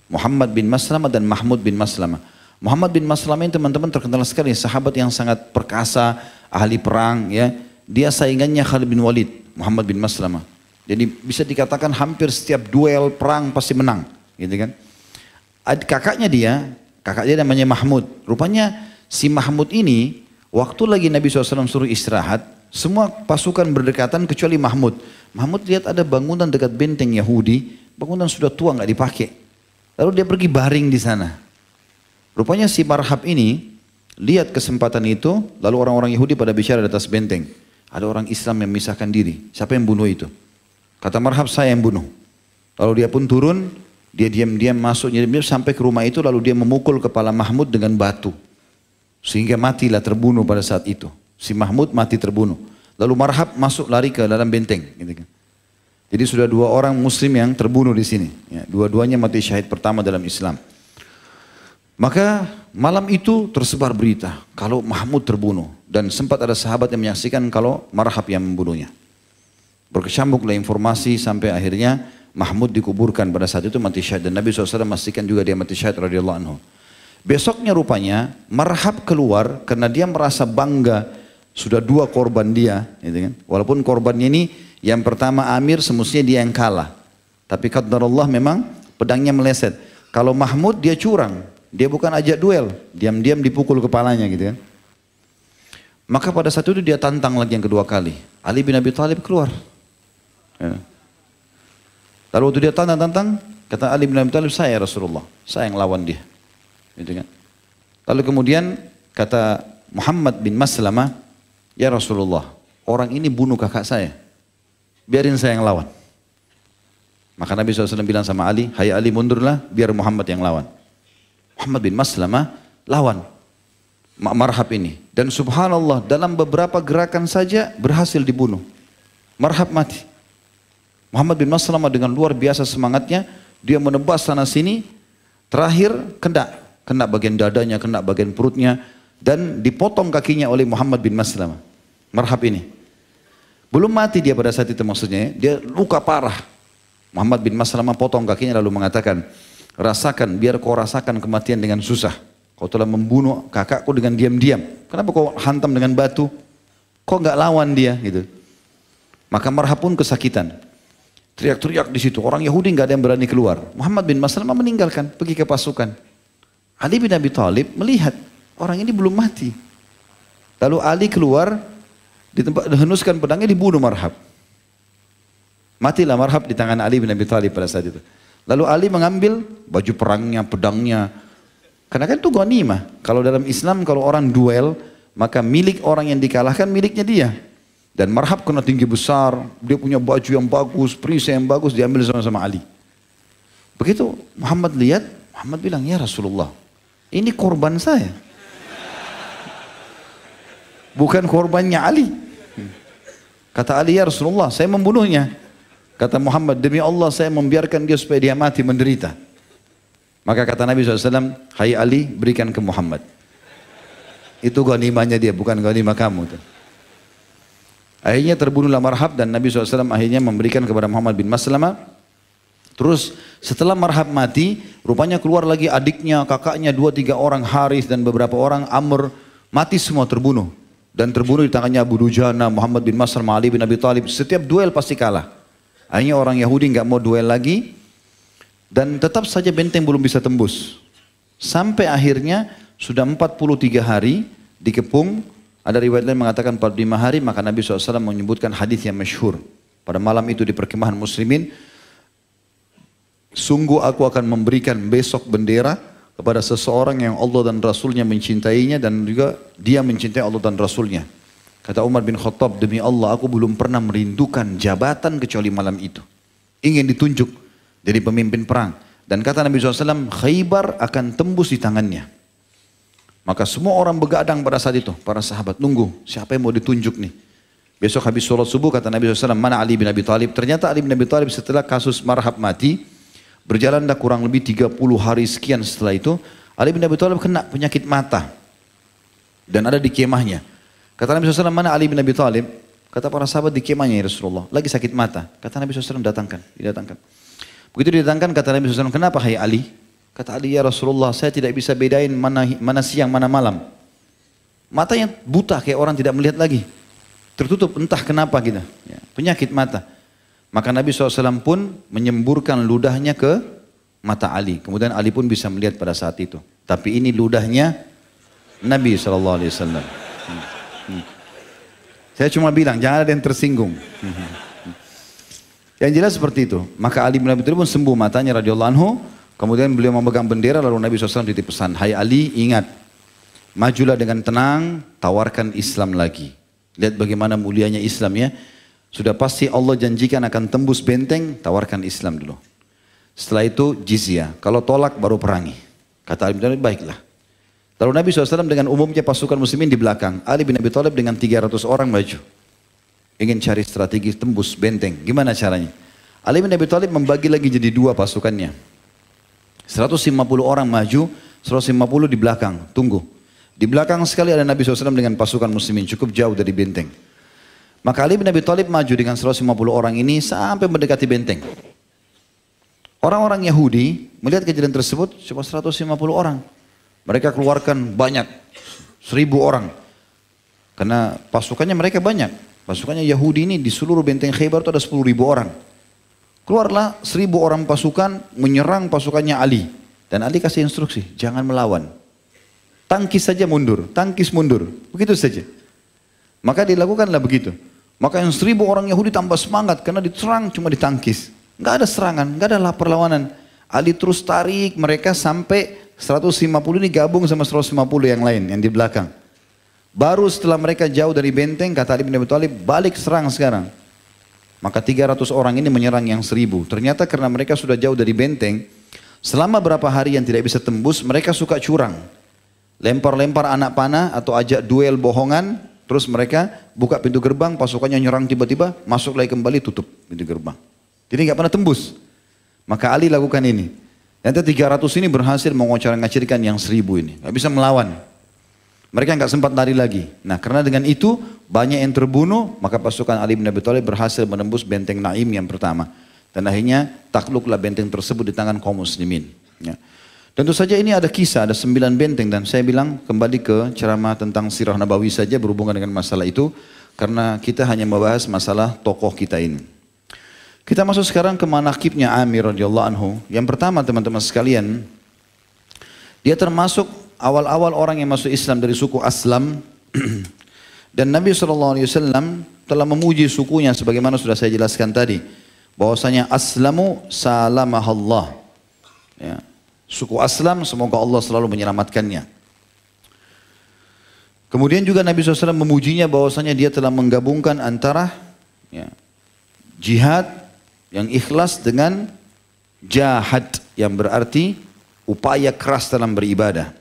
Muhammad bin Maslamah dan Mahmud bin Maslamah. Muhammad bin Maslamah ini teman-teman terkenal sekali, sahabat yang sangat perkasa, ahli perang ya. Dia saingannya Khalid bin Walid, Muhammad bin Maslamah. Jadi bisa dikatakan hampir setiap duel perang pasti menang, gitu kan. Kakaknya namanya Mahmud. Rupanya si Mahmud ini waktu lagi Nabi SAW suruh istirahat, semua pasukan berdekatan kecuali Mahmud. Mahmud lihat ada bangunan dekat benteng Yahudi, bangunan sudah tua nggak dipakai. Lalu dia pergi baring di sana. Rupanya si Marhab ini lihat kesempatan itu, lalu orang-orang Yahudi pada bicara di atas benteng. Ada orang Islam yang memisahkan diri. Siapa yang bunuh itu? Kata Marhab, saya yang bunuh. Lalu dia pun turun, dia diam-diam masuk, diam-diam sampai ke rumah itu, lalu dia memukul kepala Mahmud dengan batu. Sehingga matilah, terbunuh pada saat itu. Si Mahmud mati terbunuh. Lalu Marhab masuk lari ke dalam benteng. Gitu kan. Jadi sudah 2 orang muslim yang terbunuh di sini. Ya, dua-duanya mati syahid pertama dalam Islam. Maka malam itu tersebar berita kalau Mahmud terbunuh. Dan sempat ada sahabat yang menyaksikan kalau Marhab yang membunuhnya. Berkecambuklah informasi sampai akhirnya Mahmud dikuburkan pada saat itu mati syahid. Dan Nabi SAW memastikan juga dia mati syahid radhiyallahu anhu. Besoknya rupanya Marhab keluar karena dia merasa bangga sudah 2 korban dia. Gitu kan? Walaupun korbannya ini yang pertama Amir semestinya dia yang kalah. Tapi qadarullah memang pedangnya meleset. Kalau Mahmud dia curang. Dia bukan ajak duel, diam-diam dipukul kepalanya gitu kan. Maka pada saat itu dia tantang lagi yang kedua kali. Ali bin Abi Thalib keluar. Ya. Lalu waktu dia tantang, kata Ali bin Abi Thalib, saya Rasulullah, saya yang lawan dia. Gitu kan. Lalu kemudian kata Muhammad bin Maslamah, ya Rasulullah, orang ini bunuh kakak saya. Biarin saya yang lawan. Maka Nabi SAW bilang sama Ali, hai Ali mundurlah, biar Muhammad yang lawan. Muhammad bin Maslamah lawan Marhab ini. Dan subhanallah dalam beberapa gerakan saja berhasil dibunuh. Marhab mati. Muhammad bin Maslamah dengan luar biasa semangatnya, dia menebas sana sini, terakhir kena bagian dadanya, kena bagian perutnya, dan dipotong kakinya oleh Muhammad bin Maslamah. Marhab ini. Belum mati dia pada saat itu maksudnya, dia luka parah. Muhammad bin Maslamah potong kakinya lalu mengatakan, rasakan, biar kau rasakan kematian dengan susah. Kau telah membunuh kakakku dengan diam-diam. Kenapa kau hantam dengan batu? Kau nggak lawan dia gitu. Maka Marhab pun kesakitan. Teriak-teriak di situ. Orang Yahudi nggak ada yang berani keluar. Muhammad bin Maslamah meninggalkan, pergi ke pasukan. Ali bin Abi Thalib melihat orang ini belum mati. Lalu Ali keluar, di tempat dihenuskan pedangnya, dibunuh Marhab. Matilah Marhab di tangan Ali bin Abi Thalib pada saat itu. Lalu Ali mengambil baju perangnya, pedangnya. Karena kan itu ghanimah. Kalau dalam Islam kalau orang duel, maka milik orang yang dikalahkan miliknya dia. Dan Marhab kena tinggi besar, dia punya baju yang bagus, perisai yang bagus, diambil sama Ali. Begitu Muhammad lihat, Muhammad bilang, ya Rasulullah, ini korban saya. Bukan korbannya Ali. Kata Ali, ya Rasulullah, saya membunuhnya. Kata Muhammad, demi Allah saya membiarkan dia supaya dia mati menderita. Maka kata Nabi SAW, hai Ali, berikan ke Muhammad. Itu ghanimahnya dia, bukan ghanimah kamu. Akhirnya terbunuhlah Marhab dan Nabi SAW akhirnya memberikan kepada Muhammad bin Maslamah. Terus setelah Marhab mati, rupanya keluar lagi adiknya, kakaknya, 2-3 orang, Haris dan beberapa orang, Amr, mati semua terbunuh. Dan terbunuh di tangannya Abu Dujana, Muhammad bin Maslamah, Ali bin Abi Thalib. Setiap duel pasti kalah. Akhirnya orang Yahudi nggak mau duel lagi dan tetap saja benteng belum bisa tembus. Sampai akhirnya sudah 43 hari dikepung. Ada riwayat lain mengatakan 45 hari, maka Nabi SAW menyebutkan hadis yang masyhur. Pada malam itu di perkemahan muslimin, sungguh aku akan memberikan besok bendera kepada seseorang yang Allah dan Rasulnya mencintainya dan juga dia mencintai Allah dan Rasulnya. Kata Umar bin Khattab, demi Allah aku belum pernah merindukan jabatan kecuali malam itu. Ingin ditunjuk jadi pemimpin perang. Dan kata Nabi SAW, Khaybar akan tembus di tangannya. Maka semua orang begadang pada saat itu. Para sahabat nunggu, siapa yang mau ditunjuk nih. Besok habis sholat subuh kata Nabi SAW, mana Ali bin Abi Thalib. Ternyata Ali bin Abi Thalib setelah kasus Marhab mati, berjalanlah kurang lebih 30 hari sekian setelah itu, Ali bin Abi Thalib kena penyakit mata. Dan ada di kemahnya. Kata Nabi SAW, mana Ali bin Abi Thalib? Kata para sahabat, di kemahnya ya Rasulullah. Lagi sakit mata. Kata Nabi SAW, didatangkan. Begitu didatangkan, kata Nabi SAW, kenapa hai Ali? Kata Ali, ya Rasulullah, saya tidak bisa bedain mana siang, mana malam. Matanya buta kayak orang tidak melihat lagi. Tertutup entah kenapa gitu. Ya, penyakit mata. Maka Nabi SAW pun menyemburkan ludahnya ke mata Ali. Kemudian Ali pun bisa melihat pada saat itu. Tapi ini ludahnya Nabi SAW. Saya cuma bilang, jangan ada yang tersinggung. Yang jelas seperti itu. Maka Ali bin Abi Thalib pun sembuh matanya radhiyallahu anhu. Kemudian beliau memegang bendera, lalu Nabi SAW titip pesan, hai Ali, ingat, majulah dengan tenang, tawarkan Islam lagi. Lihat bagaimana mulianya Islam ya. Sudah pasti Allah janjikan akan tembus benteng, tawarkan Islam dulu. Setelah itu jizyah, kalau tolak baru perangi. Kata Ali bin Abi Thalib, baiklah. Lalu Nabi SAW dengan umumnya pasukan muslimin di belakang. Ali bin Abi Thalib dengan 300 orang maju. Ingin cari strategi tembus benteng. Gimana caranya? Ali bin Abi Thalib membagi lagi jadi dua pasukannya. 150 orang maju, 150 di belakang, tunggu. Di belakang sekali ada Nabi SAW dengan pasukan muslimin, cukup jauh dari benteng. Maka Ali bin Abi Thalib maju dengan 150 orang ini sampai mendekati benteng. Orang-orang Yahudi melihat kejadian tersebut, cuma 150 orang. Mereka keluarkan banyak, 1000 orang. Karena pasukannya mereka banyak. Pasukannya Yahudi ini di seluruh benteng Khaybar itu ada 10.000 orang. Keluarlah 1000 orang pasukan menyerang pasukannya Ali. Dan Ali kasih instruksi, jangan melawan. Tangkis saja mundur, tangkis mundur. Begitu saja. Maka dilakukanlah begitu. Maka yang 1000 orang Yahudi tambah semangat karena diserang cuma ditangkis. Nggak ada serangan, nggak ada perlawanan. Ali terus tarik mereka sampai 150 ini gabung sama 150 yang lain yang di belakang. Baru setelah mereka jauh dari benteng, kata Ali bin Abi Thalib, balik serang sekarang. Maka 300 orang ini menyerang yang 1000. Ternyata karena mereka sudah jauh dari benteng, selama berapa hari yang tidak bisa tembus, mereka suka curang. Lempar-lempar anak panah atau ajak duel bohongan, terus mereka buka pintu gerbang, pasukannya nyerang tiba-tiba, masuk lagi kembali, tutup pintu gerbang. Jadi nggak pernah tembus. Maka Ali lakukan ini. Nanti 300 ini berhasil mengocar-ngacirkan yang 1000 ini. Nggak bisa melawan. Mereka nggak sempat lari lagi. Nah karena dengan itu banyak yang terbunuh, maka pasukan Ali bin Abi Thalib berhasil menembus benteng Naim yang pertama. Dan akhirnya takluklah benteng tersebut di tangan kaum muslimin. Ya. Tentu saja ini ada kisah, ada 9 benteng. Dan saya bilang kembali ke ceramah tentang sirah Nabawi saja berhubungan dengan masalah itu. Karena kita hanya membahas masalah tokoh kita ini. Kita masuk sekarang ke manaqibnya Amir radhiyallahu anhu. Yang pertama teman-teman sekalian, dia termasuk awal-awal orang yang masuk Islam dari suku Aslam. Dan Nabi SAW telah memuji sukunya sebagaimana sudah saya jelaskan tadi. Bahwasanya Aslamu salamahallah. Ya. Suku Aslam semoga Allah selalu menyelamatkannya. Kemudian juga Nabi SAW memujinya bahwasanya dia telah menggabungkan antara ya, jihad yang ikhlas dengan jahad yang berarti upaya keras dalam beribadah.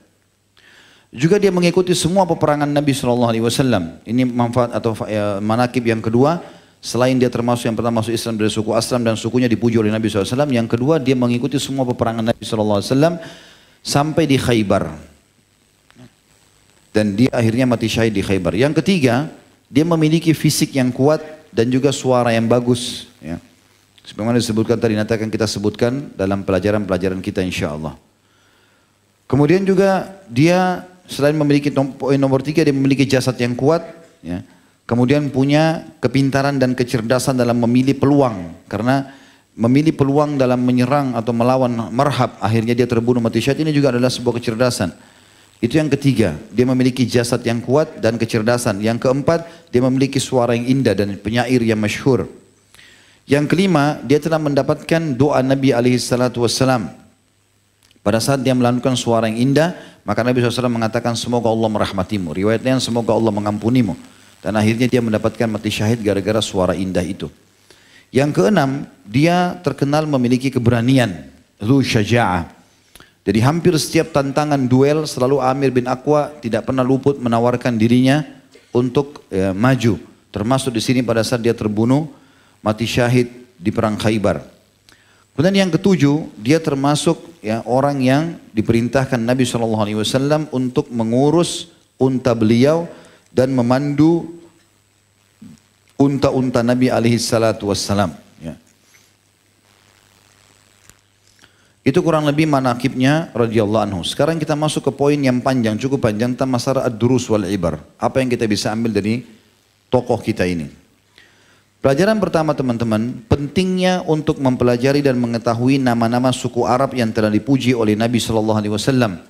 Juga dia mengikuti semua peperangan Nabi SAW. Ini manfaat atau manaqib yang kedua. Selain dia termasuk yang pertama masuk Islam dari suku Aslam dan sukunya dipuji oleh Nabi SAW. Yang kedua dia mengikuti semua peperangan Nabi SAW sampai di Khaybar. Dan dia akhirnya mati syahid di Khaybar. Yang ketiga dia memiliki fisik yang kuat dan juga suara yang bagus. Ya. Sebagaimana disebutkan tadi, nanti akan kita sebutkan dalam pelajaran-pelajaran kita insya Allah. Kemudian juga dia selain memiliki poin nomor 3, dia memiliki jasad yang kuat. Ya. Kemudian punya kepintaran dan kecerdasan dalam memilih peluang. Karena memilih peluang dalam menyerang atau melawan marhab, akhirnya dia terbunuh mati syahid, ini juga adalah sebuah kecerdasan. Itu yang ketiga, dia memiliki jasad yang kuat dan kecerdasan. Yang keempat, dia memiliki suara yang indah dan penyair yang masyhur. Yang kelima, dia telah mendapatkan doa Nabi SAW. Pada saat dia melantunkan suara yang indah, maka Nabi SAW mengatakan semoga Allah merahmatimu. Riwayat lain semoga Allah mengampunimu. Dan akhirnya dia mendapatkan mati syahid gara-gara suara indah itu. Yang keenam, dia terkenal memiliki keberanian. Dzu syaja'ah. Jadi hampir setiap tantangan duel selalu Amir bin Aqwa tidak pernah luput menawarkan dirinya untuk maju. Termasuk di sini pada saat dia terbunuh mati syahid di perang Khaybar. Kemudian yang ketujuh, dia termasuk orang yang diperintahkan Nabi SAW untuk mengurus unta beliau dan memandu unta-unta Nabi SAW. Itu kurang lebih manaqibnya radhiyallahu anhu. Sekarang kita masuk ke poin yang panjang, cukup panjang tentang masalah ad-durus wal ibar. Apa yang kita bisa ambil dari tokoh kita ini. Pelajaran pertama teman-teman, pentingnya untuk mempelajari dan mengetahui nama-nama suku Arab yang telah dipuji oleh Nabi SAW.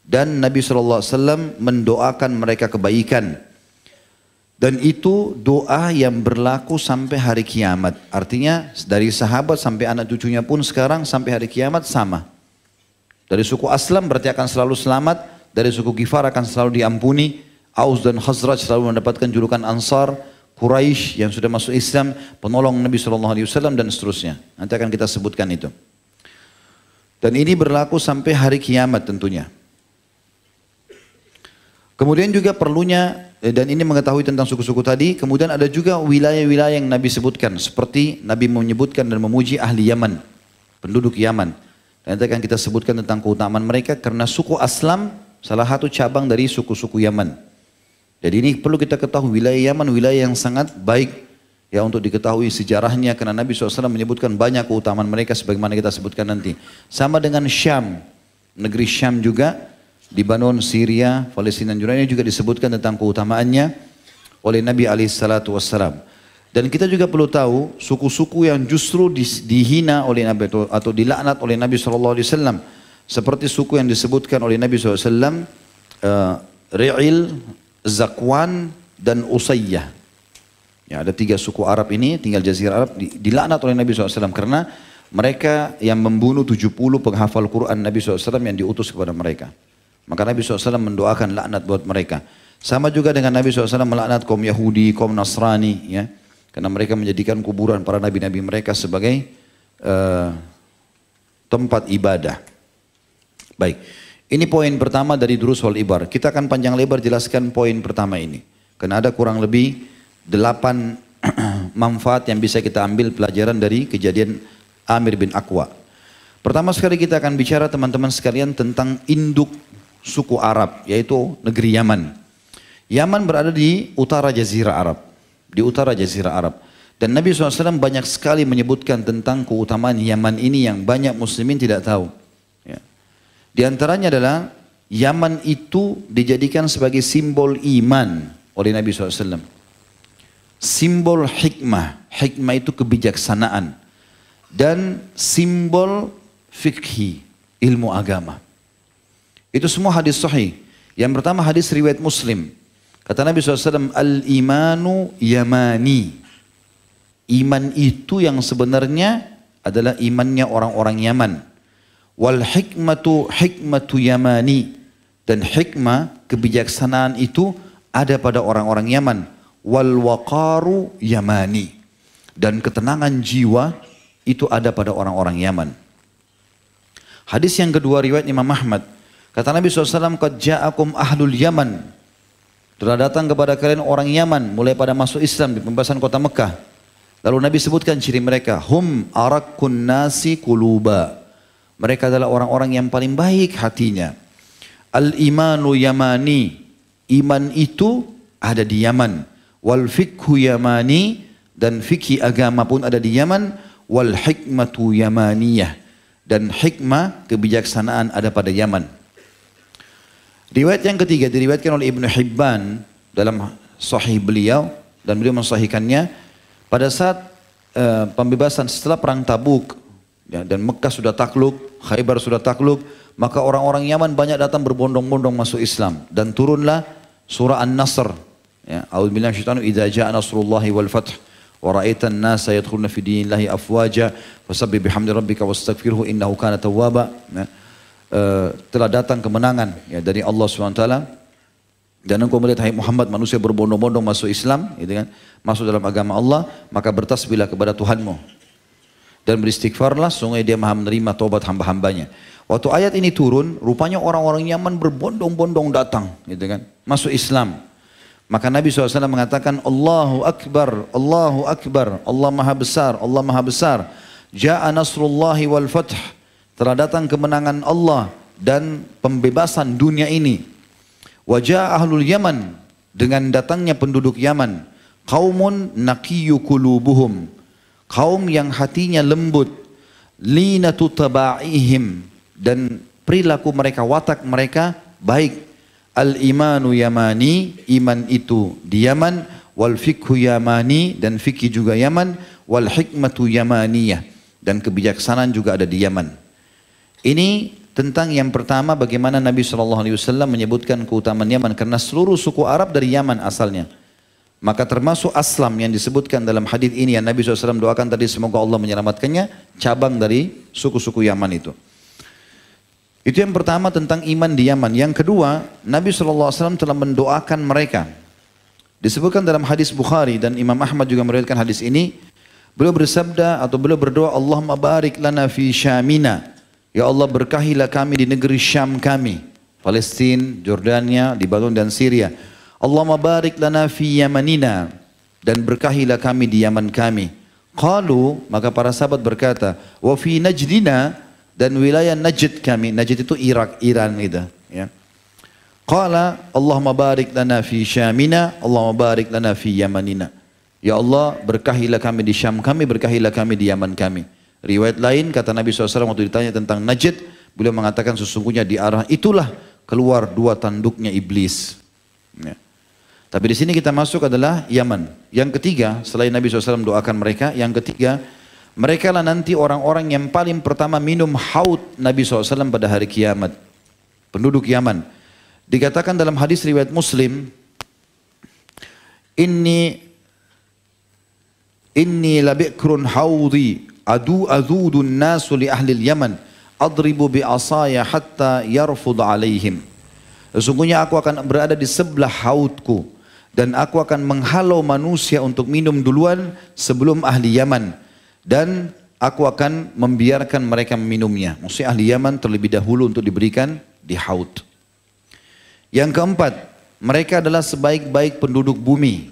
Dan Nabi SAW mendoakan mereka kebaikan. Dan itu doa yang berlaku sampai hari kiamat. Artinya dari sahabat sampai anak cucunya pun sekarang sampai hari kiamat sama. Dari suku Aslam berarti akan selalu selamat. Dari suku Ghifar akan selalu diampuni. Aus dan Khazraj selalu mendapatkan julukan Ansar. Quraisy yang sudah masuk Islam, penolong Nabi SAW dan seterusnya. Nanti akan kita sebutkan itu. Dan ini berlaku sampai hari kiamat tentunya. Kemudian juga perlunya, dan ini mengetahui tentang suku-suku tadi, kemudian ada juga wilayah-wilayah yang Nabi sebutkan. Seperti Nabi menyebutkan dan memuji ahli Yaman, penduduk Yaman. Dan nanti akan kita sebutkan tentang keutamaan mereka karena suku Aslam salah satu cabang dari suku-suku Yaman. Jadi ini perlu kita ketahui wilayah Yaman, wilayah yang sangat baik ya untuk diketahui sejarahnya karena Nabi SAW menyebutkan banyak keutamaan mereka sebagaimana kita sebutkan nanti. Sama dengan Syam, negeri Syam juga. Lebanon, Syria, Palestina juga ini juga disebutkan tentang keutamaannya oleh Nabi SAW. Dan kita juga perlu tahu suku-suku yang justru dihina oleh Nabi atau dilaknat oleh Nabi SAW. Seperti suku yang disebutkan oleh Nabi SAW, Ri'il, Zakwan, dan Usayyah. Ya, ada 3 suku Arab ini, tinggal Jazirah Arab, dilaknat oleh Nabi SAW karena mereka yang membunuh 70 penghafal Quran Nabi SAW yang diutus kepada mereka. Maka Nabi SAW mendoakan laknat buat mereka. Sama juga dengan Nabi SAW melaknat kaum Yahudi, kaum Nasrani. Ya. Karena mereka menjadikan kuburan para nabi-nabi mereka sebagai tempat ibadah. Baik, ini poin pertama dari Durus wal Ibar. Kita akan panjang lebar jelaskan poin pertama ini. Karena ada kurang lebih 8 manfaat yang bisa kita ambil pelajaran dari kejadian Amir bin Aqwa. Pertama sekali kita akan bicara teman-teman sekalian tentang induk suku Arab, yaitu negeri Yaman. Yaman berada di utara Jazirah Arab. Di utara Jazirah Arab. Dan Nabi SAW banyak sekali menyebutkan tentang keutamaan Yaman ini yang banyak muslimin tidak tahu. Ya. Di antaranya adalah Yaman itu dijadikan sebagai simbol iman oleh Nabi SAW. Simbol hikmah. Hikmah itu kebijaksanaan. Dan simbol fikhi, ilmu agama. Itu semua hadis sahih. Yang pertama hadis riwayat Muslim. Kata Nabi SAW, Al-imanu yamani. Iman itu yang sebenarnya adalah imannya orang-orang Yaman. Wal hikmatu hikmatu yamani. Dan hikmah, kebijaksanaan itu ada pada orang-orang Yaman. Wal waqaru yamani. Dan ketenangan jiwa itu ada pada orang-orang Yaman. Hadis yang kedua riwayat Imam Ahmad. Kata Nabi SAW, Qad ja'akum ahlul Yaman. Telah datang kepada kalian orang Yaman, mulai pada masuk Islam di pembebasan kota Mekah. Lalu Nabi sebutkan ciri mereka, Hum arakun nasi kuluba. Mereka adalah orang-orang yang paling baik hatinya. Al-imanu yamani. Iman itu ada di Yaman. Wal fikhu yamani. Dan fikih agama pun ada di Yaman. Wal hikmatu yamaniyah. Dan hikmah, kebijaksanaan ada pada Yaman. Riwayat yang ketiga diriwayatkan oleh Ibnu Hibban dalam sahih beliau dan beliau mensahihkannya pada saat pembebasan setelah perang Tabuk ya, dan Mekah sudah takluk, Khaybar sudah takluk, maka orang-orang Yaman banyak datang berbondong-bondong masuk Islam dan turunlah surah An-Nasr. Ya, A'udzubillahi minasyaitonir rajim. Idza jaa nasrullahi wal fath wa ra'aitan nasa yadkhuluna fi dinillahi afwaja fasabbih bihamdi rabbika wastaghfirhu innahu kana tawwaba. Ya. Telah datang kemenangan ya, dari Allah SWT dan engkau melihat hai Muhammad manusia berbondong-bondong masuk Islam gitu kan, masuk dalam agama Allah, maka bertasbihlah kepada Tuhanmu dan beristighfarlah, sungguh dia maha menerima taubat hamba-hambanya. Waktu ayat ini turun, rupanya orang-orang Yaman berbondong-bondong datang gitu kan, masuk Islam. Maka Nabi SAW mengatakan Allahu Akbar, Allahu Akbar, Allah maha besar, Allah maha besar. Ja'a nasrullahi wal fath. Telah datang kemenangan Allah dan pembebasan dunia ini. Wajah ahlul Yaman, dengan datangnya penduduk Yaman. Qaumun naqiyyu qulubuhum, kaum yang hatinya lembut. linatu taba'ihim, dan perilaku mereka, watak mereka baik. Al-imanu yamani, iman itu di Yaman, wal fikhu yamani, dan fikih juga Yaman, wal hikmatu yamaniyah, dan kebijaksanaan juga ada di Yaman. Ini tentang yang pertama, bagaimana Nabi SAW menyebutkan keutamaan Yaman, karena seluruh suku Arab dari Yaman asalnya. Maka termasuk Aslam yang disebutkan dalam hadis ini yang Nabi SAW doakan tadi, semoga Allah menyelamatkannya, cabang dari suku-suku Yaman itu. Itu yang pertama tentang iman di Yaman. Yang kedua, Nabi SAW telah mendoakan mereka. Disebutkan dalam hadis Bukhari, dan Imam Ahmad juga meriwayatkan hadis ini. Beliau bersabda atau beliau berdoa, Allahumma barik lana fi syamina. Ya Allah, berkahilah kami di negeri Syam kami. Palestina, Jordania, Lebanon dan Syria. Allahumma barik lana fi yamanina, dan berkahilah kami di Yaman kami. Qalu, maka para sahabat berkata, wa fi najdina, dan wilayah Najd kami. Najd itu Irak, Iran itu, ya. Qala Allahumma barik lana fi syamina, Allahumma barik lana fi yamanina. Ya Allah, berkahilah kami di Syam kami, berkahilah kami di Yaman kami. Riwayat lain kata Nabi SAW waktu ditanya tentang Najd, beliau mengatakan sesungguhnya di arah itulah keluar dua tanduknya iblis, ya. Tapi di sini kita masuk adalah Yaman. Yang ketiga, selain Nabi SAW doakan mereka, yang ketiga, mereka lah nanti orang-orang yang paling pertama minum haud Nabi SAW pada hari kiamat. Penduduk Yaman. Dikatakan dalam hadis riwayat Muslim, Inni labikrun haudi adudun nasu li ahli Yaman adribu bi asaya hatta yarfud alaihim. Sesungguhnya aku akan berada di sebelah haudku, dan aku akan menghalau manusia untuk minum duluan sebelum ahli Yaman, dan aku akan membiarkan mereka meminumnya. Maksudnya ahli Yaman terlebih dahulu untuk diberikan di haud. Yang keempat, mereka adalah sebaik-baik penduduk bumi.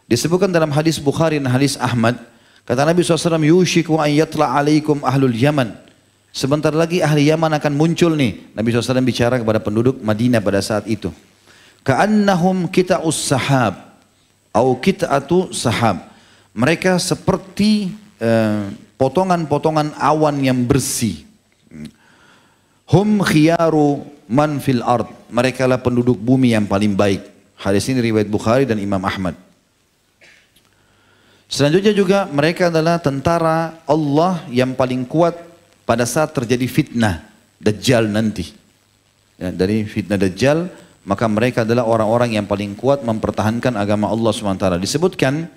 Disebutkan dalam hadis Bukhari dan hadis Ahmad, kata Nabi SAW, yushiku an yatla alaikum ahlul Yaman. Sebentar lagi ahli Yaman akan muncul nih. Nabi SAW bicara kepada penduduk Madinah pada saat itu. Ka'annahum kita'us sahab, atau kita'atu sahab. Mereka seperti potongan-potongan awan yang bersih. Hum khiyaru man fil ard. Mereka lah penduduk bumi yang paling baik. Hadis ini riwayat Bukhari dan Imam Ahmad. Selanjutnya juga mereka adalah tentara Allah yang paling kuat pada saat terjadi fitnah Dajjal nanti. Ya, dari fitnah Dajjal, maka mereka adalah orang-orang yang paling kuat mempertahankan agama Allah SWT. Disebutkan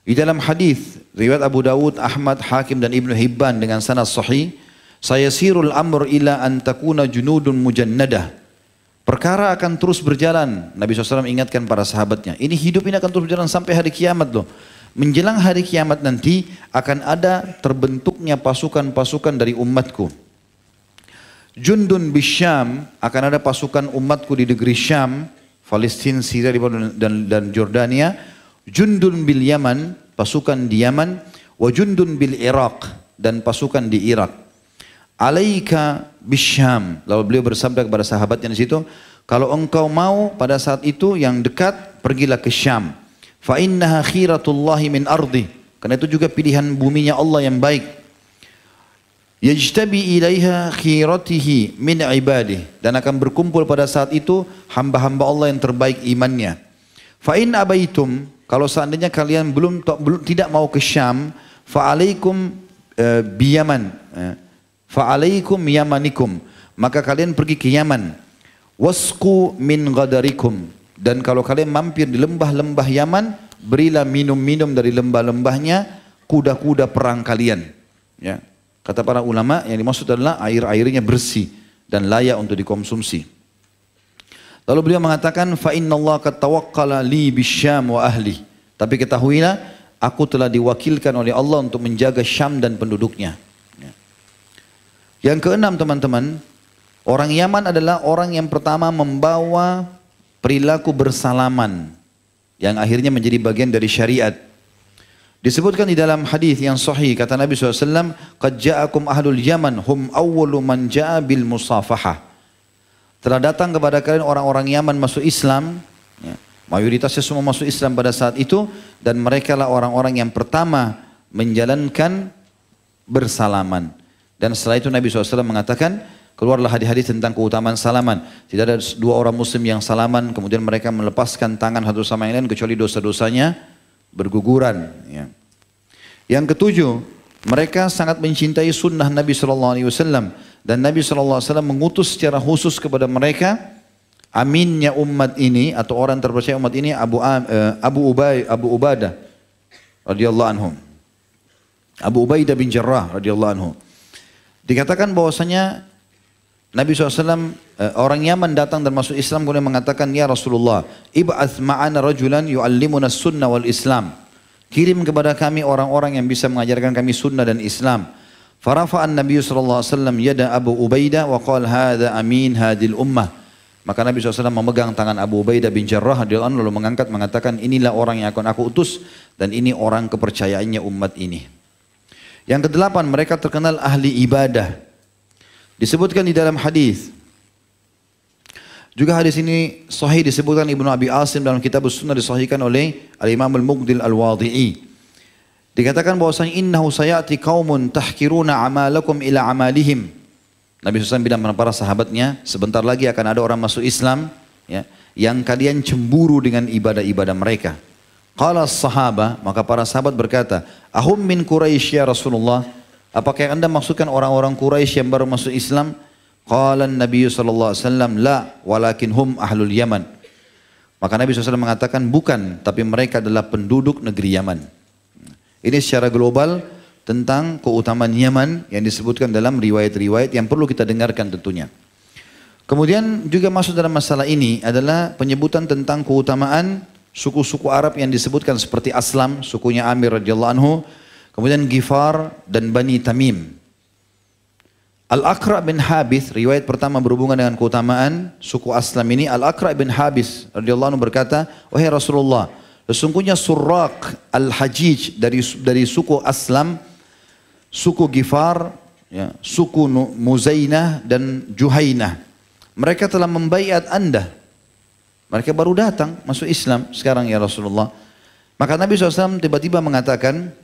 di dalam hadis riwayat Abu Dawud, Ahmad, Hakim dan Ibnu Hibban dengan sanad sahih, sayasirul amr ila an takuna junudun mujannadah. Perkara akan terus berjalan. Nabi SAW ingatkan para sahabatnya, ini hidup ini akan terus berjalan sampai hari kiamat loh. Menjelang hari kiamat nanti akan ada terbentuknya pasukan-pasukan dari umatku. Jundun bisyam, akan ada pasukan umatku di negeri Syam, Palestina, Syria dan Jordania. Jundun bil Yaman, pasukan di Yaman. Wa jundun bil Iraq, dan pasukan di Irak. Alaika bisyam, lalu beliau bersabda kepada sahabatnya di situ, kalau engkau mau pada saat itu yang dekat, pergilah ke Syam. Fa innaha khiratullahi min ardi, karena itu juga pilihan buminya Allah yang baik. Yajtabi ilaiha khiratihi min ibadih, dan akan berkumpul pada saat itu hamba-hamba Allah yang terbaik imannya. Fa in abaitum, kalau seandainya kalian tidak mau ke Syam, fa alaikum biyaman, fa alaikum yamanikum, maka kalian pergi ke Yaman. Wasku min ghadarikum, dan kalau kalian mampir di lembah-lembah Yaman, berilah minum-minum dari lembah-lembahnya kuda-kuda perang kalian. Ya. Kata para ulama, yang dimaksud adalah air-airnya bersih dan layak untuk dikonsumsi. Lalu beliau mengatakan, fa innallaha qad tawakkala li bisyam wa ahli. Tapi ketahuilah, aku telah diwakilkan oleh Allah untuk menjaga Syam dan penduduknya. Ya. Yang keenam teman-teman, orang Yaman adalah orang yang pertama membawa perilaku bersalaman yang akhirnya menjadi bagian dari syariat. Disebutkan di dalam hadis yang sahih, kata Nabi SAW, qad ja'akum ahlul Yaman hum awwalu man ja'a bil musafahah. Telah datang kepada kalian orang-orang Yaman masuk Islam, ya, mayoritasnya semua masuk Islam pada saat itu, dan mereka lah orang-orang yang pertama menjalankan bersalaman. Dan setelah itu Nabi SAW mengatakan, keluarlah hadis-hadis tentang keutamaan salaman. Tidak ada dua orang muslim yang salaman, kemudian mereka melepaskan tangan satu sama yang lain, kecuali dosa-dosanya berguguran. Ya. Yang ketujuh, mereka sangat mencintai sunnah Nabi SAW. Dan Nabi SAW mengutus secara khusus kepada mereka, aminnya umat ini, atau orang terpercaya umat ini, Abu Ubadah radhiyallahu anhum. Abu Ubaidah bin Jarrah radhiyallahu anhu. Dikatakan bahwasanya Nabi SAW, orang Yaman datang dan masuk Islam, kemudian mengatakan, ya Rasulullah, ib'ath ma'ana rajulan yu'allimuna sunnah wal Islam. Kirim kepada kami orang-orang yang bisa mengajarkan kami sunnah dan Islam. Farafa'an Nabi SAW yada Abu Ubaidah wa qal hadha amin hadil ummah. Maka Nabi SAW memegang tangan Abu Ubaidah bin Jarrah radhiyallahu anhu, lalu mengangkat mengatakan, inilah orang yang akan aku utus dan ini orang kepercayaannya umat ini. Yang kedelapan, mereka terkenal ahli ibadah. Disebutkan di dalam hadis. Juga hadis ini sahih disebutkan Ibnu Abi Asim dalam kitab Sunnah, disahihkan oleh Al-Imam Al-Muqdil Al-Wadi'i. Dikatakan bahwasanya innahu sayati qaumun tahkiruna amalakum ila amalihim. Nabi SAW bilang kepada para sahabatnya, sebentar lagi akan ada orang masuk Islam, ya, yang kalian cemburu dengan ibadah-ibadah mereka. Qala as-sahaba, maka para sahabat berkata, ahum min Quraisy ya Rasulullah, apakah yang anda maksudkan orang-orang Quraisy yang baru masuk Islam? Qala Nabi sallallahu alaihi wasallam, la, walakin hum ahlul Yaman. Maka Nabi SAW mengatakan, bukan, tapi mereka adalah penduduk negeri Yaman. Ini secara global tentang keutamaan Yaman yang disebutkan dalam riwayat-riwayat yang perlu kita dengarkan tentunya. Kemudian juga masuk dalam masalah ini adalah penyebutan tentang keutamaan suku-suku Arab yang disebutkan seperti Aslam, sukunya Amir radhiyallahu anhu, kemudian Ghifar dan Bani Tamim. Al-Aqra' bin Habis, riwayat pertama berhubungan dengan keutamaan suku Aslam ini. Al-Aqra' bin Habis radhiyallahu anhu berkata, wahai Rasulullah, sesungguhnya Surraq Al-Hajij dari suku Aslam, suku Ghifar, ya, suku Muzainah dan Juhainah, mereka telah membaiat anda. Mereka baru datang masuk Islam sekarang ya Rasulullah. Maka Nabi SAW tiba-tiba mengatakan,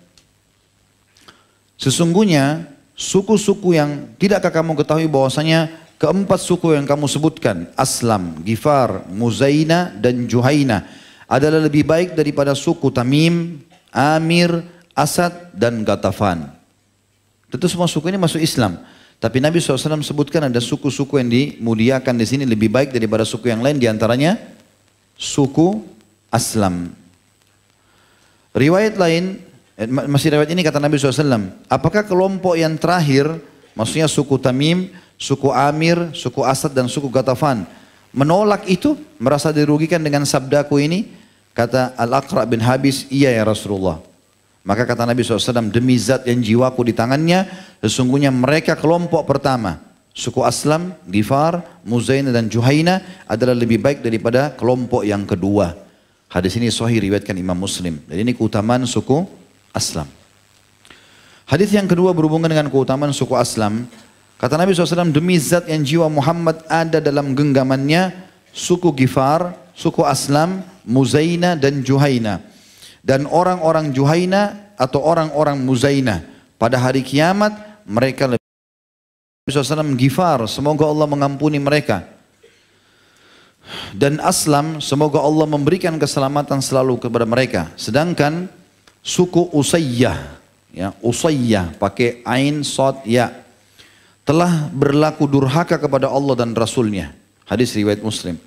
sesungguhnya suku-suku yang tidakkah kamu ketahui bahwasanya keempat suku yang kamu sebutkan, Aslam, Ghifar, Muzaina dan Juhaina, adalah lebih baik daripada suku Tamim, Amir, Asad dan Ghatafan. Tentu semua suku ini masuk Islam. Tapi Nabi SAW sebutkan ada suku-suku yang dimuliakan di sini lebih baik daripada suku yang lain, diantaranya suku Aslam. Riwayat lain, masih riwayat ini kata Nabi SAW, apakah kelompok yang terakhir, maksudnya suku Tamim, suku Amir, suku Asad dan suku Ghatafan, menolak itu, merasa dirugikan dengan sabdaku ini? Kata Al-Aqra' bin Habis, iya ya Rasulullah. Maka kata Nabi SAW, demi zat yang jiwaku di tangannya, sesungguhnya mereka kelompok pertama, suku Aslam, Ghifar, Muzaina dan Juhaina adalah lebih baik daripada kelompok yang kedua. Hadis ini sahih riwayatkan Imam Muslim. Jadi ini keutamaan suku Aslam. Hadis yang kedua berhubungan dengan keutamaan suku Aslam. Kata Nabi SAW, demi zat yang jiwa Muhammad ada dalam genggamannya, suku Ghifar, suku Aslam, Muzaina dan Juhaina. Dan orang-orang Juhaina atau orang-orang Muzaina pada hari kiamat mereka lebih SAW Ghifar, semoga Allah mengampuni mereka. Dan Aslam, semoga Allah memberikan keselamatan selalu kepada mereka. Sedangkan suku Usayyah, ya, Usayyah pakai ain sod ya, telah berlaku durhaka kepada Allah dan Rasulnya. Hadis riwayat Muslim.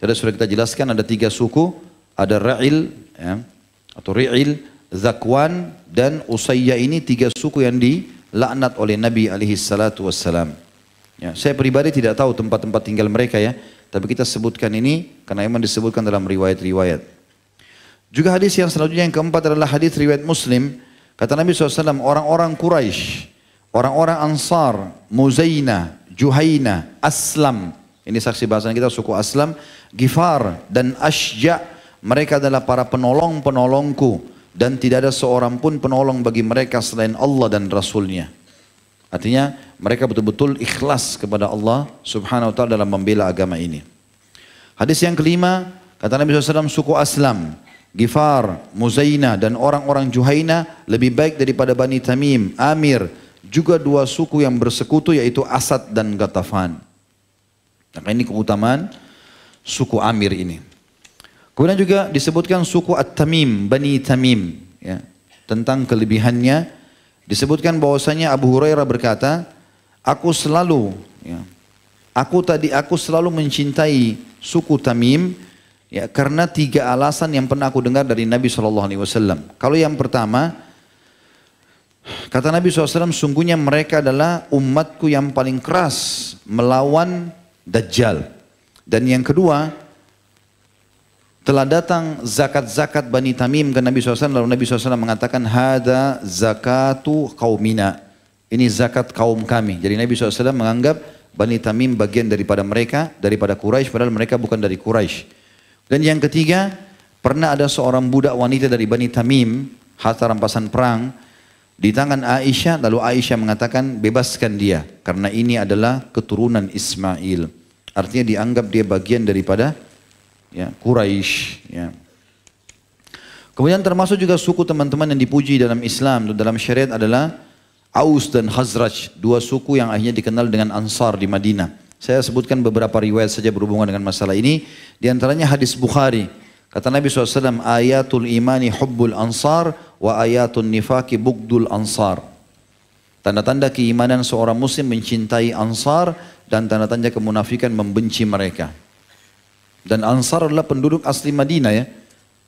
Jadi sudah kita jelaskan ada tiga suku, ada Ra'il, ya, atau Ri'il, Zakwan dan Usayyah. Ini tiga suku yang dilaknat oleh Nabi alaihissalatu wassalam. Ya, saya pribadi tidak tahu tempat-tempat tinggal mereka ya, tapi kita sebutkan ini karena memang disebutkan dalam riwayat-riwayat. Juga hadis yang selanjutnya yang keempat adalah hadis riwayat Muslim. Kata Nabi SAW, orang-orang Quraisy, orang-orang Ansar, Muzaina, Juhaina, Aslam, ini saksi bahasan kita suku Aslam, Ghifar dan Ashja', mereka adalah para penolong-penolongku dan tidak ada seorang pun penolong bagi mereka selain Allah dan Rasulnya. Artinya mereka betul-betul ikhlas kepada Allah subhanahu wa ta'ala dalam membela agama ini. Hadis yang kelima, kata Nabi SAW, suku Aslam, Ghifar, Muzaina dan orang-orang Juhaina lebih baik daripada Bani Tamim, Amir, juga dua suku yang bersekutu yaitu Asad dan Ghatafan. Maka ini keutamaan suku Amir ini. Kemudian juga disebutkan suku At-Tamim, Bani Tamim. Ya, tentang kelebihannya disebutkan bahwasanya Abu Hurairah berkata, aku selalu mencintai suku Tamim ya, karena 3 alasan yang pernah aku dengar dari Nabi SAW. Kalau yang pertama, kata Nabi SAW, sungguhnya mereka adalah umatku yang paling keras melawan Dajjal. Dan yang kedua, telah datang zakat-zakat Bani Tamim ke Nabi SAW, lalu Nabi SAW mengatakan, hada zakatu qaumina. Ini zakat kaum kami. Jadi Nabi SAW menganggap Bani Tamim bagian daripada mereka, daripada Quraisy, padahal mereka bukan dari Quraisy. Dan yang ketiga, pernah ada seorang budak wanita dari Bani Tamim, harta rampasan perang, di tangan Aisyah, lalu Aisyah mengatakan, bebaskan dia, karena ini adalah keturunan Ismail. Artinya dianggap dia bagian daripada ya, Quraisy. Ya. Kemudian termasuk juga suku teman-teman yang dipuji dalam Islam, dalam syariat adalah Aus dan Khazraj, 2 suku yang akhirnya dikenal dengan Ansar di Madinah. Saya sebutkan beberapa riwayat saja berhubungan dengan masalah ini. Di antaranya hadis Bukhari. Kata Nabi SAW, ayatul imani hubbul ansar wa ayatul nifaki bugdul ansar. Tanda-tanda keimanan seorang muslim mencintai Ansar, dan tanda-tanda kemunafikan membenci mereka. Dan Ansar adalah penduduk asli Madinah ya.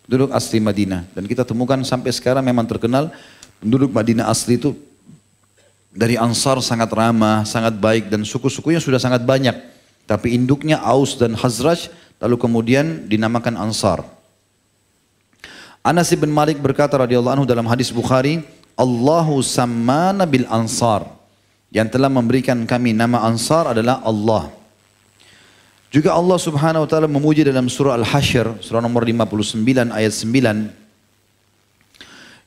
Penduduk asli Madinah. Dan kita temukan sampai sekarang memang terkenal penduduk Madinah asli itu dari Ansar sangat ramah, sangat baik, dan suku-sukunya sudah sangat banyak. Tapi induknya Aus dan Khazraj, lalu kemudian dinamakan Ansar. Anas bin Malik berkata radhiyallahu anhu dalam hadis Bukhari, Allahu sammana bil Ansar. Yang telah memberikan kami nama Ansar adalah Allah. Juga Allah Subhanahu wa taala memuji dalam surah Al-Hasyr, surah nomor 59 ayat 9,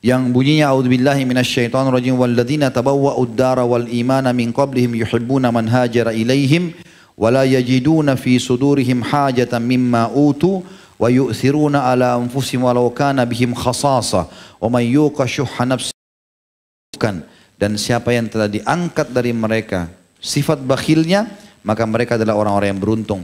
yang bunyinya a'udzubillahi minasyaitonirrajim walladzina tabawwa'ud dara wal imana min qablihim yuhibbuna man hajara ilaihim wa la yajiduna fi sudurihim hajatan mimma utu wa yu'thiruna ala anfusihim walau kana bihim khasasa wa man yuqa syuhha nafsihi. Dan siapa yang telah diangkat dari mereka sifat bakhilnya, maka mereka adalah orang-orang yang beruntung.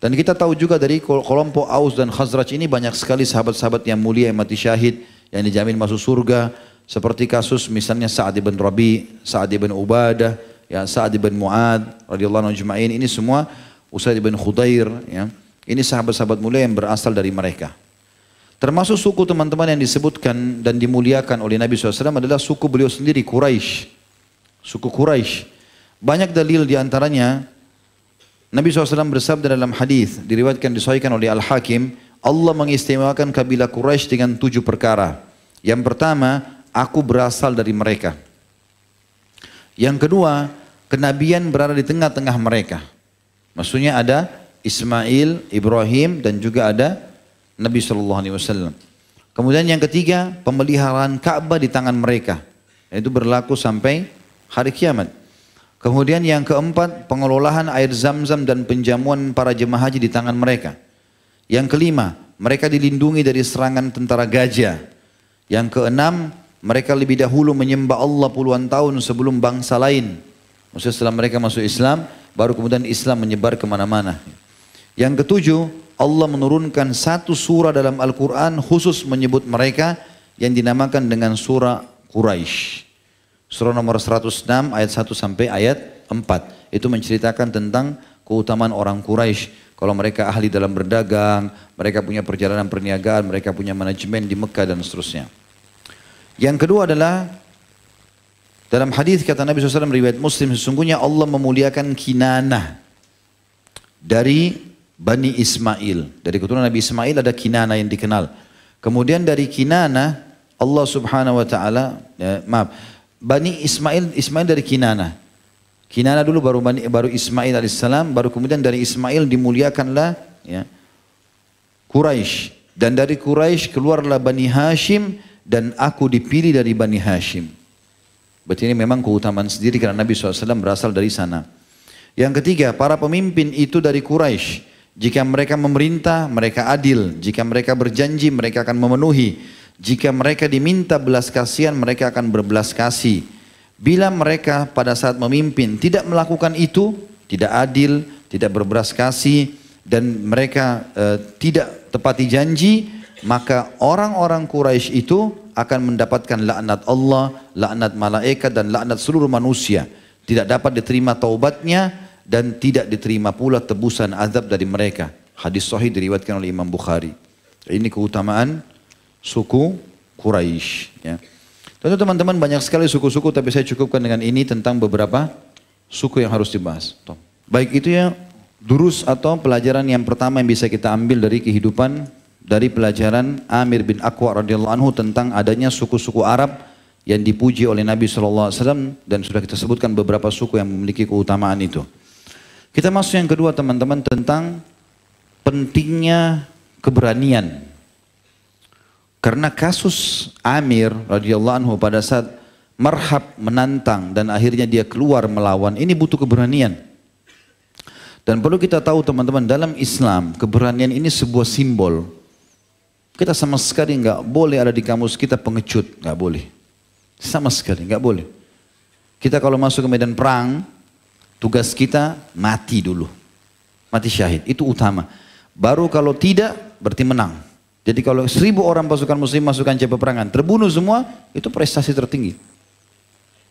Dan kita tahu juga dari kelompok Aus dan Khazraj ini banyak sekali sahabat-sahabat yang mulia yang mati syahid, yang dijamin masuk surga. Seperti kasus misalnya Sa'ad ibn Rabi, Sa'ad ibn Ubadah, ya, Sa'ad ibn Mu'ad, radhiyallahu anhu ajma'in. Ini semua Usaid ibn Khudair. Ya. Ini sahabat-sahabat mulia yang berasal dari mereka. Termasuk suku teman-teman yang disebutkan dan dimuliakan oleh Nabi SAW adalah suku beliau sendiri, Quraisy. Suku Quraisy. Banyak dalil diantaranya, Nabi SAW bersabda dalam hadis diriwayatkan disahihkan oleh Al-Hakim, Allah mengistimewakan kabilah Quraisy dengan 7 perkara. Yang pertama, aku berasal dari mereka. Yang kedua, kenabian berada di tengah-tengah mereka. Maksudnya ada Ismail, Ibrahim, dan juga ada Nabi SAW. Kemudian yang ketiga, pemeliharaan Ka'bah di tangan mereka. Itu berlaku sampai hari kiamat. Kemudian yang keempat, pengelolaan air zam-zam dan penjamuan para jemaah haji di tangan mereka. Yang kelima, mereka dilindungi dari serangan tentara gajah. Yang keenam, mereka lebih dahulu menyembah Allah puluhan tahun sebelum bangsa lain. Maksudnya setelah mereka masuk Islam, baru kemudian Islam menyebar kemana-mana. Yang ketujuh, Allah menurunkan 1 surah dalam Al-Quran khusus menyebut mereka yang dinamakan dengan surah Quraisy. Surah nomor 106 ayat 1 sampai ayat 4. Itu menceritakan tentang keutamaan orang Quraisy. Kalau mereka ahli dalam berdagang, mereka punya perjalanan perniagaan, mereka punya manajemen di Mekah dan seterusnya. Yang kedua adalah dalam hadis kata Nabi SAW riwayat Muslim, sesungguhnya Allah memuliakan Kinanah dari Bani Ismail. Dari keturunan Nabi Ismail ada Kinanah yang dikenal. Kemudian dari Kinanah Allah Subhanahu wa taala Bani Ismail dari Kinanah. Kinanah dulu baru Ismail alaihissalam, baru kemudian dari Ismail dimuliakanlah ya, Quraisy. Dan dari Quraisy keluarlah Bani Hashim, dan aku dipilih dari Bani Hashim. Berarti ini memang keutamaan sendiri karena Nabi SAW berasal dari sana. Yang ketiga, para pemimpin itu dari Quraisy. Jika mereka memerintah, mereka adil. Jika mereka berjanji, mereka akan memenuhi. Jika mereka diminta belas kasihan, mereka akan berbelas kasih. Bila mereka pada saat memimpin tidak melakukan itu, tidak adil, tidak berbelas kasih, dan mereka tidak tepati janji, maka orang-orang Quraisy itu akan mendapatkan laknat Allah, laknat malaikat, dan laknat seluruh manusia. Tidak dapat diterima taubatnya dan tidak diterima pula tebusan azab dari mereka. Hadis sahih diriwayatkan oleh Imam Bukhari. Ini keutamaan suku Quraisy. Ya. Tentu teman-teman banyak sekali suku-suku, tapi saya cukupkan dengan ini tentang beberapa suku yang harus dibahas. Baik, itu ya durus atau pelajaran yang pertama yang bisa kita ambil dari kehidupan, dari pelajaran Amir bin Aqwa radhiyallahu anhu tentang adanya suku-suku Arab yang dipuji oleh Nabi SAW, dan sudah kita sebutkan beberapa suku yang memiliki keutamaan itu. Kita masuk yang kedua teman-teman, tentang pentingnya keberanian. Karena kasus Amir radhiyallahu anhu pada saat marhab menantang dan akhirnya dia keluar melawan, ini butuh keberanian. Dan perlu kita tahu teman-teman, dalam Islam keberanian ini sebuah simbol. Kita sama sekali nggak boleh ada di kamus kita pengecut, nggak boleh. Sama sekali nggak boleh. Kita kalau masuk ke medan perang, tugas kita mati dulu, mati syahid, itu utama. Baru kalau tidak berarti menang. Jadi kalau 1000 orang pasukan muslim masuk kancah peperangan, terbunuh semua, itu prestasi tertinggi.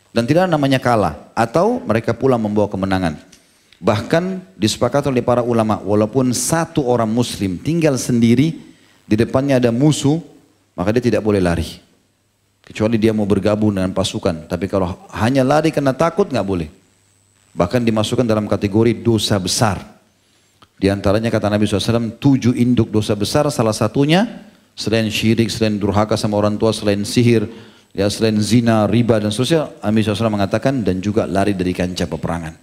Dan tidak namanya kalah, atau mereka pulang membawa kemenangan. Bahkan disepakati oleh para ulama, walaupun satu orang muslim tinggal sendiri, di depannya ada musuh, maka dia tidak boleh lari. Kecuali dia mau bergabung dengan pasukan. Tapi kalau hanya lari karena takut, nggak boleh. Bahkan dimasukkan dalam kategori dosa besar. Di antaranya kata Nabi SAW, 7 induk dosa besar, salah satunya selain syirik, selain durhaka sama orang tua, selain sihir, ya selain zina, riba dan seterusnya, Nabi SAW mengatakan, dan juga lari dari kancah peperangan.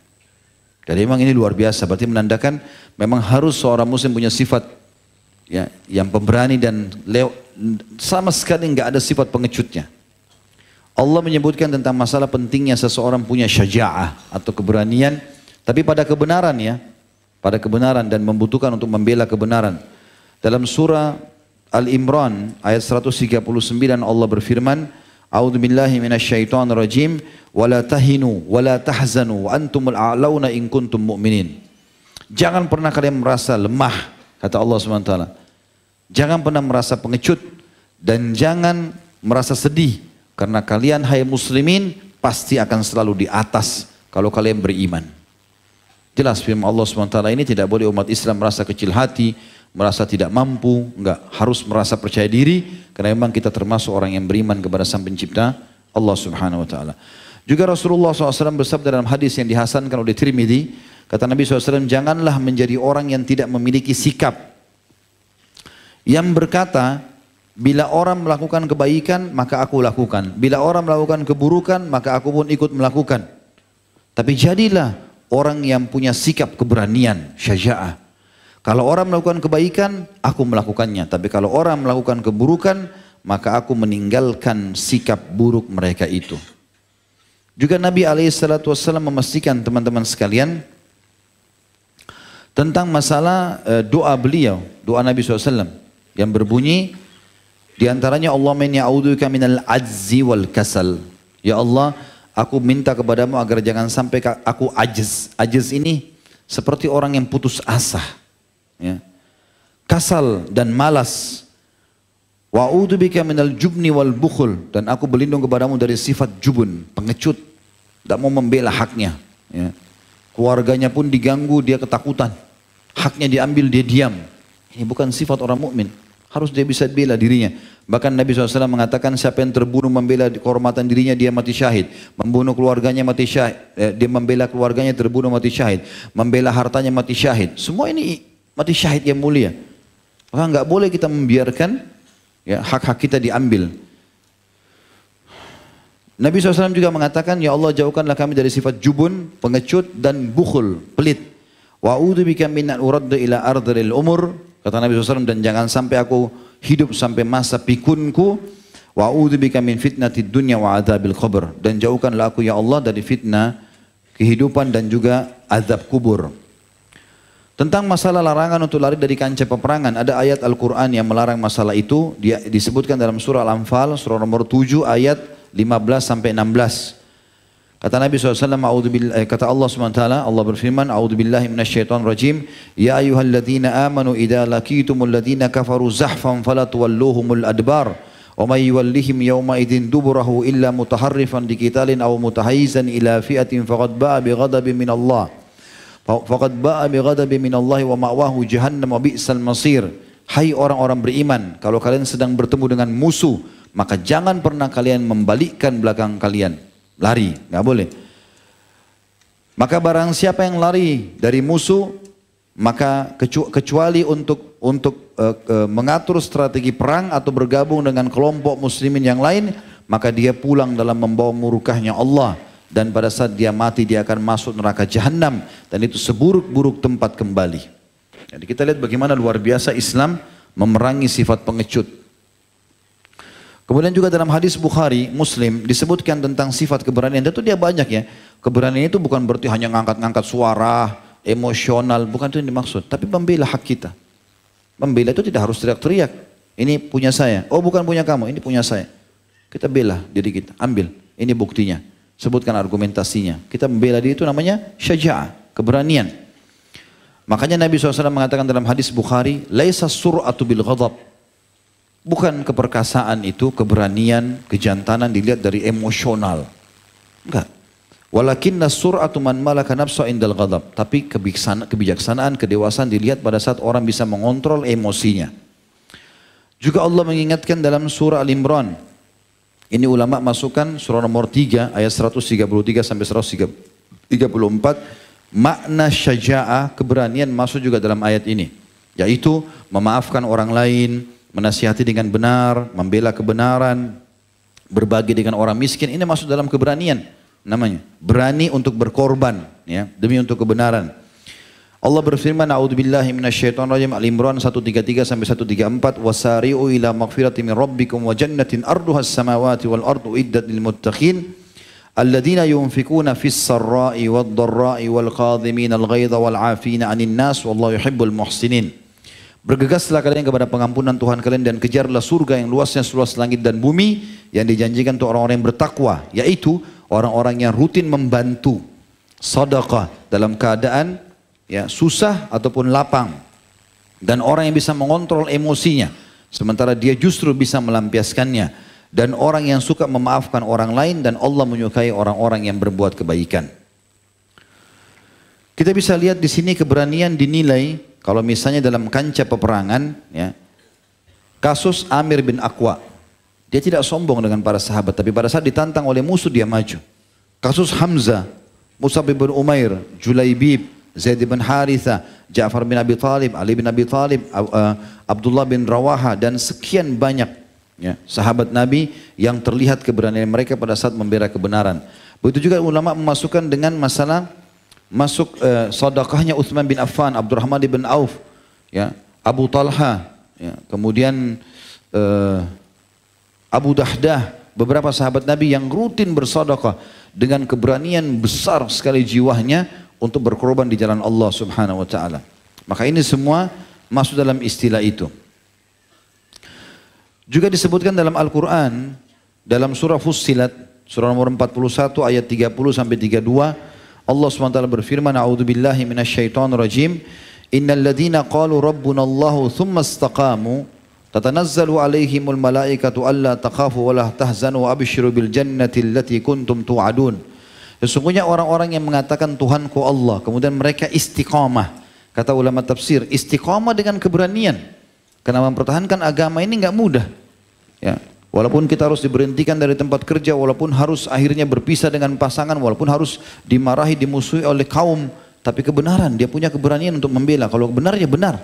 Jadi memang ini luar biasa, berarti menandakan memang harus seorang muslim punya sifat ya, yang pemberani dan sama sekali nggak ada sifat pengecutnya. Allah menyebutkan tentang masalah pentingnya seseorang punya syaja'ah atau keberanian, tapi pada kebenaran ya, pada kebenaran dan membutuhkan untuk membela kebenaran. Dalam surah Al-Imran ayat 139 Allah berfirman, A'udzubillahi minasyaitonir rajim, wala tahinu wala tahzanu wa antumul a'launa in kuntum mu'minin. Jangan pernah kalian merasa lemah, kata Allah SWT. Jangan pernah merasa pengecut dan jangan merasa sedih, karena kalian hai muslimin pasti akan selalu di atas kalau kalian beriman. Jelas firman Allah SWT ini tidak boleh umat Islam merasa kecil hati, merasa tidak mampu, enggak, harus merasa percaya diri, karena memang kita termasuk orang yang beriman kepada Sang Pencipta Allah Subhanahu wa taala. Juga Rasulullah SAW bersabda dalam hadis yang dihasankan oleh Tirmidzi, kata Nabi SAW, janganlah menjadi orang yang tidak memiliki sikap yang berkata, bila orang melakukan kebaikan maka aku lakukan, bila orang melakukan keburukan maka aku pun ikut melakukan. Tapi jadilah orang yang punya sikap keberanian, syaja'ah. Kalau orang melakukan kebaikan, aku melakukannya. Tapi kalau orang melakukan keburukan, maka aku meninggalkan sikap buruk mereka itu. Juga Nabi SAW memastikan teman-teman sekalian tentang masalah doa beliau, doa Nabi SAW yang berbunyi, diantaranya Allahumma inni a'udzubika minal ajzi wal kasal. Ya Allah, aku minta kepadamu agar jangan sampai aku ajiz. Ajiz ini seperti orang yang putus asa, ya. Kasal dan malas. Wa a'udzubika minal jubni wal bukhul, dan aku berlindung kepadamu dari sifat jubun, pengecut, tidak mau membela haknya, ya. Keluarganya pun diganggu, dia ketakutan, haknya diambil, dia diam. Ini bukan sifat orang mukmin. Harus dia bisa bela dirinya. Bahkan Nabi SAW mengatakan siapa yang terbunuh membela kehormatan dirinya, dia mati syahid. Membunuh keluarganya mati syahid. Dia membela keluarganya terbunuh mati syahid. Membela hartanya mati syahid. Semua ini mati syahid yang mulia. Maka nggak boleh kita membiarkan ya, hak-hak kita diambil. Nabi SAW juga mengatakan, ya Allah jauhkanlah kami dari sifat jubun, pengecut dan bukhul, pelit. Wa a'udzubika min an uradda ila ardhil umur. Kata Nabi SAW, dan jangan sampai aku hidup sampai masa pikunku. Wa a'udzubika min fitnatid dunya wa adzabil qabr, dan jauhkanlah aku ya Allah dari fitnah kehidupan dan juga azab kubur. Tentang masalah larangan untuk lari dari kancah peperangan, ada ayat Al-Quran yang melarang masalah itu. Dia disebutkan dalam surah Al-Anfal, surah nomor 7 ayat 15 sampai 16. Kata Nabi SAW, kata Allah SWT, Allah berfirman, A'udzubillahi minasyaitonirrajim, Ya ayyuhalladzina amanu idza laqitumul ladzina kafaru zahfan fala tuwalluhumul adbar, wa may yuwallihim yawma idzin duburahu illa mutaharrifan liqitalin aw mutahayyizan ila fi'atin faqad ba'a bighadabin min Allah. Faqad ba'a bighadabin min Allah wa ma'wahu jahannam wa bi'sal masir. Hai orang-orang beriman, kalau kalian sedang bertemu dengan musuh, maka jangan pernah kalian membalikkan belakang kalian. Lari, nggak boleh. Maka barang siapa yang lari dari musuh, maka kecuali untuk mengatur strategi perang atau bergabung dengan kelompok muslimin yang lain, maka dia pulang dalam membawa murkahnya Allah. Dan pada saat dia mati, dia akan masuk neraka jahanam. Dan itu seburuk-buruk tempat kembali. Jadi kita lihat bagaimana luar biasa Islam memerangi sifat pengecut. Kemudian juga dalam hadis Bukhari, Muslim disebutkan tentang sifat keberanian. Tentu dia banyak ya. Keberanian itu bukan berarti hanya ngangkat-ngangkat suara, emosional, bukan itu yang dimaksud. Tapi membela hak kita. Membela itu tidak harus teriak-teriak. Ini punya saya. Oh bukan punya kamu, ini punya saya. Kita bela diri kita, ambil. Ini buktinya. Sebutkan argumentasinya. Kita membela diri itu namanya syaja'ah, keberanian. Makanya Nabi SAW mengatakan dalam hadis Bukhari, Laisa sur'atu bil ghadab. Bukan keperkasaan itu, keberanian, kejantanan dilihat dari emosional. Enggak. Walakinna sur'atu man malaka nafsa indal ghadab. Tapi kebijaksanaan, kedewasaan dilihat pada saat orang bisa mengontrol emosinya. Juga Allah mengingatkan dalam surah Al-Imran. Ini ulama masukkan surah nomor 3 ayat 133 sampai 134. Makna syaja'ah, keberanian masuk juga dalam ayat ini. Yaitu memaafkan orang lain, menasihati dengan benar, membela kebenaran, berbagi dengan orang miskin, ini masuk dalam keberanian namanya. Berani untuk berkorban ya, demi untuk kebenaran. Allah berfirman, A'udzubillahi minasyaitonirrajim, Al-Imran 133 sampai 134, wasari'u ila maghfirati min rabbikum wa jannatin arduhas samawati wal ardu iddat lil muttaqin alladzina yunfikuna fis sarra'i wad dharra'i wal qadhimina al ghaidha wal 'afina 'anil nas wallahu yuhibbul muhsinin. Bergegaslah kalian kepada pengampunan Tuhan kalian dan kejarlah surga yang luasnya seluas langit dan bumi yang dijanjikan untuk orang-orang yang bertakwa, yaitu orang-orang yang rutin membantu sedekah dalam keadaan ya susah ataupun lapang, dan orang yang bisa mengontrol emosinya sementara dia justru bisa melampiaskannya, dan orang yang suka memaafkan orang lain, dan Allah menyukai orang-orang yang berbuat kebaikan. Kita bisa lihat di sini keberanian dinilai. Kalau misalnya dalam kancah peperangan, ya, kasus Amir bin Aqwa, dia tidak sombong dengan para sahabat, tapi pada saat ditantang oleh musuh dia maju. Kasus Hamzah, Mus'ab bin Umair, Julaibib, Zaid bin Haritha, Ja'far bin Abi Talib, Ali bin Abi Talib, Abdullah bin Rawaha, dan sekian banyak ya, sahabat Nabi yang terlihat keberanian mereka pada saat membela kebenaran. Begitu juga ulama memasukkan dengan masalah masuk sedekahnya Utsman bin Affan, Abdurrahman bin Auf, ya, Abu Talha, ya, kemudian Abu Dahdah, beberapa sahabat Nabi yang rutin bersedekah dengan keberanian besar sekali jiwanya untuk berkorban di jalan Allah Subhanahu wa taala. Maka ini semua masuk dalam istilah itu. Juga disebutkan dalam Al-Qur'an dalam surah Fussilat, surah nomor 41 ayat 30 sampai 32. Allah SWT berfirman, A'udzubillahi minasyaitonirrajim, Innal ladzina qalu rabbuna Allahu thumma istaqamu tatanazzalu alaihimul malaikatu alla takhafu wa la tahzanu wa abshiru bil jannati allati kuntum tu'adun. Sesungguhnya orang-orang yang mengatakan Tuhanku Allah, kemudian mereka istiqamah. Kata ulama tafsir, istiqamah dengan keberanian. Karena mempertahankan agama ini enggak mudah. Ya. Walaupun kita harus diberhentikan dari tempat kerja, walaupun harus akhirnya berpisah dengan pasangan, walaupun harus dimarahi, dimusuhi oleh kaum, tapi kebenaran, dia punya keberanian untuk membela. Kalau benar ya benar.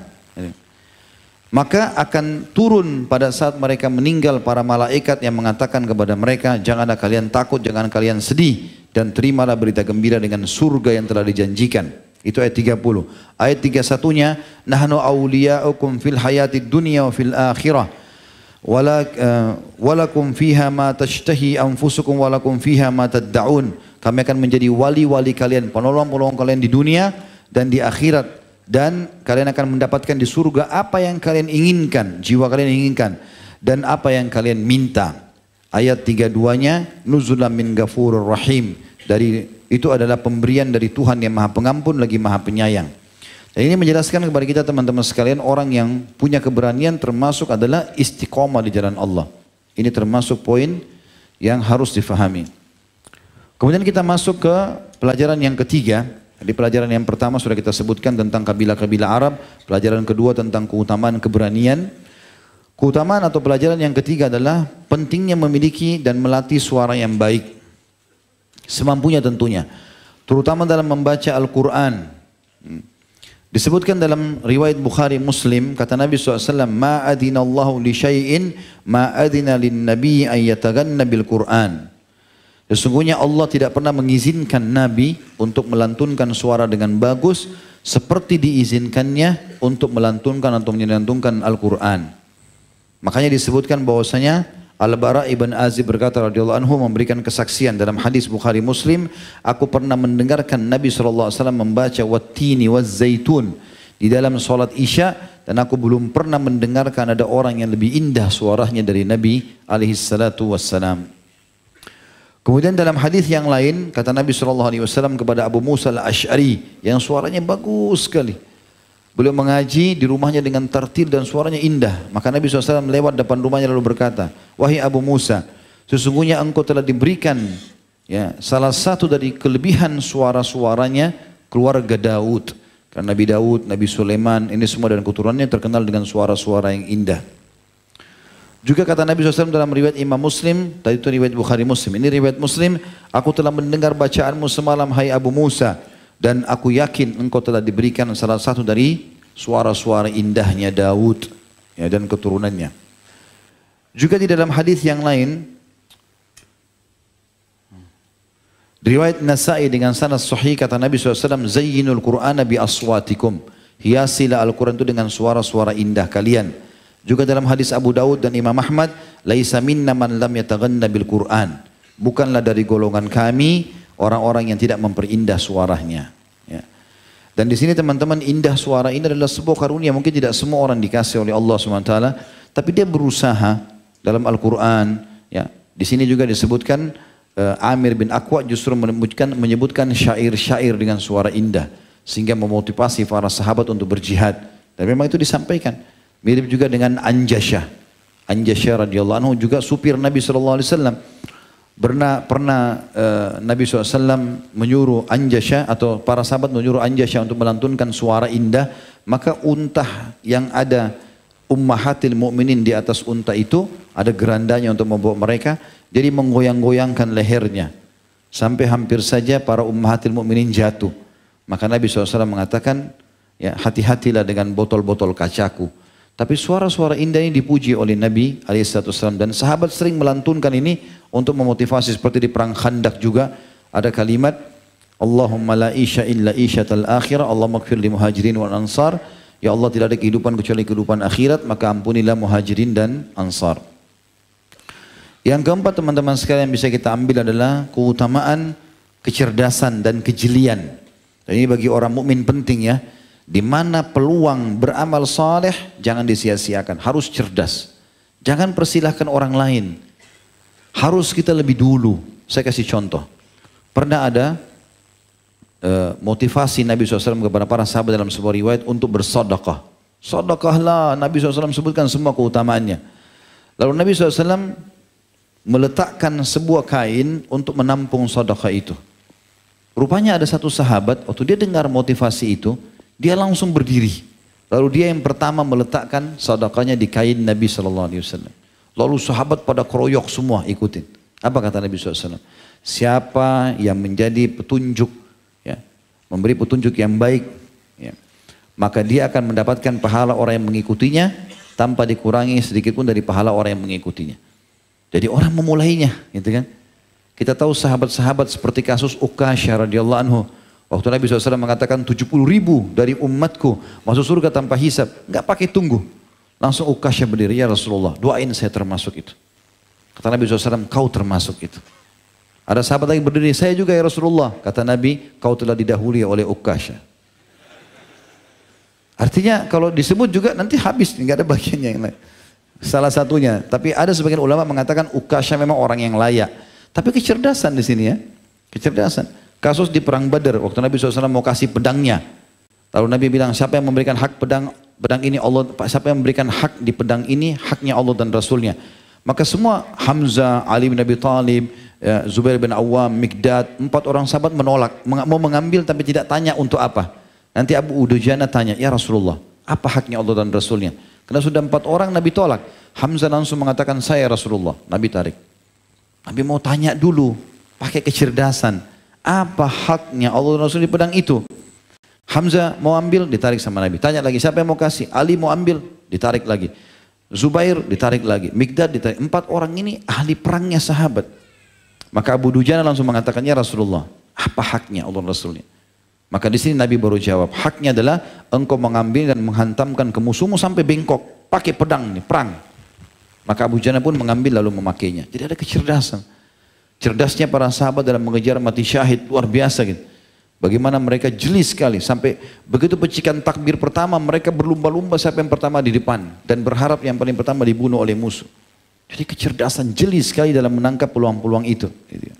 Maka akan turun pada saat mereka meninggal para malaikat yang mengatakan kepada mereka, janganlah kalian takut, jangan kalian sedih, dan terimalah berita gembira dengan surga yang telah dijanjikan. Itu ayat 30. Ayat 31-nya, nahnu awliya'ukum fil hayatid dunya wa fil akhirah. Walakum fiha ma tashtahi anfusukum walakum fiha ma tad'un. Kami akan menjadi wali-wali kalian, penolong-penolong kalian di dunia dan di akhirat, dan kalian akan mendapatkan di surga apa yang kalian inginkan, jiwa kalian inginkan, dan apa yang kalian minta. Ayat 32-nya, nuzulan min ghafurur rahim. itu adalah pemberian dari Tuhan yang Maha Pengampun lagi Maha Penyayang. Dan ini menjelaskan kepada kita teman-teman sekalian, orang yang punya keberanian termasuk adalah istiqomah di jalan Allah. Ini termasuk poin yang harus difahami. Kemudian kita masuk ke pelajaran yang ketiga. Di pelajaran yang pertama sudah kita sebutkan tentang kabilah-kabilah Arab. Pelajaran kedua tentang keutamaan keberanian. Keutamaan atau pelajaran yang ketiga adalah pentingnya memiliki dan melatih suara yang baik. Semampunya tentunya. Terutama dalam membaca Al-Quran. Disebutkan dalam riwayat Bukhari Muslim, kata Nabi SAW, Ma adinallahu li syai'in ma adina lin nabi ayyataganna bil Quran. Sesungguhnya Allah tidak pernah mengizinkan Nabi untuk melantunkan suara dengan bagus seperti diizinkannya untuk melantunkan atau menyantunkan Al-Quran. Makanya disebutkan bahwasanya Al-Bara ibn Azib berkata radhiyallahu anhu memberikan kesaksian dalam hadis Bukhari Muslim, aku pernah mendengarkan Nabi SAW membaca wattini wazzaitun di dalam salat Isya, dan aku belum pernah mendengarkan ada orang yang lebih indah suaranya dari Nabi alaihissalatu wassalam. Kemudian dalam hadis yang lain kata Nabi SAW kepada Abu Musa al-Ash'ari yang suaranya bagus sekali. Beliau mengaji di rumahnya dengan tartil dan suaranya indah. Maka Nabi SAW lewat depan rumahnya lalu berkata, wahai Abu Musa, sesungguhnya engkau telah diberikan salah satu dari kelebihan suara-suaranya keluarga Daud. Karena Nabi Daud, Nabi Sulaiman, ini semua dan keturunannya terkenal dengan suara-suara yang indah. Juga kata Nabi SAW dalam riwayat Imam Muslim, tadi itu riwayat Bukhari Muslim, ini riwayat Muslim, aku telah mendengar bacaanmu semalam hai Abu Musa, dan aku yakin engkau telah diberikan salah satu dari suara-suara indahnya Daud dan keturunannya. Juga di dalam hadis yang lain, riwayat Nasa'i dengan sanad sahih kata Nabi SAW, Zayyinul Qur'ana bi aswatikum, hiasilah Al-Quran itu dengan suara-suara indah kalian. Juga dalam hadis Abu Daud dan Imam Ahmad, laisa minna man lam yataghanna bil Qur'an, bukanlah dari golongan kami orang-orang yang tidak memperindah suaranya. Dan di sini teman-teman, indah suara ini adalah sebuah karunia. Mungkin tidak semua orang dikasih oleh Allah SWT, tapi dia berusaha dalam Al-Quran. Di sini juga disebutkan Amir bin Aqwa justru menyebutkan syair-syair dengan suara indah, sehingga memotivasi para sahabat untuk berjihad. Dan memang itu disampaikan. Mirip juga dengan Anjasyah. Anjasyah radhiyallahu anhu juga supir Nabi SAW. Pernah Nabi SAW menyuruh Anjasyah atau para sahabat menyuruh Anjasyah untuk melantunkan suara indah, maka unta yang ada ummahatil mu'minin di atas unta itu ada gerandanya untuk membawa mereka, jadi menggoyang-goyangkan lehernya sampai hampir saja para ummahatil mu'minin jatuh. Maka Nabi SAW mengatakan, hati-hatilah dengan botol-botol kacaku. Tapi suara-suara indah ini dipuji oleh Nabi SAW, dan sahabat sering melantunkan ini untuk memotivasi. Seperti di perang Khandak juga ada kalimat Allahumma la isya illa isyatal akhirah, Allahumma ighfir li muhajirin wal ansar. Ya Allah, tidak ada kehidupan kecuali kehidupan akhirat, maka ampunilah muhajirin dan ansar. Yang keempat teman-teman sekalian bisa kita ambil adalah keutamaan kecerdasan dan kejelian. Dan ini bagi orang mukmin penting ya. Di mana peluang beramal saleh jangan disia-siakan, harus cerdas. Jangan persilahkan orang lain. Harus kita lebih dulu. Saya kasih contoh. Pernah ada motivasi Nabi SAW kepada para sahabat dalam sebuah riwayat untuk bersedekah. Sedekahlah, Nabi SAW sebutkan semua keutamaannya. Lalu Nabi SAW meletakkan sebuah kain untuk menampung sedekah itu. Rupanya ada satu sahabat, waktu dia dengar motivasi itu, dia langsung berdiri. Lalu dia yang pertama meletakkan sedekahnya di kain Nabi SAW. Lalu sahabat pada keroyok semua ikutin. Apa kata Nabi SAW? Siapa yang menjadi petunjuk, memberi petunjuk yang baik, maka dia akan mendapatkan pahala orang yang mengikutinya tanpa dikurangi sedikit pun dari pahala orang yang mengikutinya. Jadi orang memulainya, gitu kan? Kita tahu sahabat-sahabat seperti kasus Uqasyah radhiyallahu anhu. Waktu Nabi SAW mengatakan 70.000 dari umatku masuk surga tanpa hisab, nggak pakai tunggu, langsung Uqasyah berdiri, ya Rasulullah, doain saya termasuk itu. Kata Nabi SAW, kau termasuk itu. Ada sahabat lagi berdiri, saya juga ya Rasulullah. Kata Nabi, kau telah didahului oleh Uqasyah. Artinya kalau disebut juga nanti habis, nggak ada bagiannya yang lain. Salah satunya, tapi ada sebagian ulama mengatakan Uqasyah memang orang yang layak. Tapi kecerdasan di sini ya. Kecerdasan. Kasus di perang Badar, waktu Nabi SAW mau kasih pedangnya. Lalu Nabi bilang, siapa yang memberikan hak pedang ini Allah, siapa yang memberikan hak di pedang ini, haknya Allah dan Rasulnya. Maka semua Hamzah, Ali bin Abi Thalib, Zubair bin Awam, Mikdad, 4 orang sahabat menolak, mau mengambil tapi tidak tanya untuk apa. Nanti Abu Dujana tanya, ya Rasulullah, apa haknya Allah dan Rasulnya? Karena sudah 4 orang Nabi tolak. Hamzah langsung mengatakan, saya Rasulullah. Nabi tarik. Nabi mau tanya dulu, pakai kecerdasan. Apa haknya Allah dan Rasul di pedang itu? Hamzah mau ambil, ditarik sama Nabi. Tanya lagi, siapa yang mau kasih? Ali mau ambil, ditarik lagi. Zubair ditarik lagi. Mikdad ditarik. 4 orang ini ahli perangnya sahabat. Maka Abu Dujana langsung mengatakan, ya Rasulullah, apa haknya Allah dan Rasulnya? Maka di sini Nabi baru jawab, haknya adalah engkau mengambil dan menghantamkan ke musuhmu sampai bengkok. Pakai pedang nih, perang. Maka Abu Dujana pun mengambil lalu memakainya. Jadi ada kecerdasan. Cerdasnya para sahabat dalam mengejar mati syahid luar biasa gitu. Bagaimana mereka jeli sekali sampai begitu pecikan takbir pertama mereka berlumba-lumba siapa yang pertama di depan dan berharap yang paling pertama dibunuh oleh musuh. Jadi kecerdasan jeli sekali dalam menangkap peluang-peluang itu. Gitu.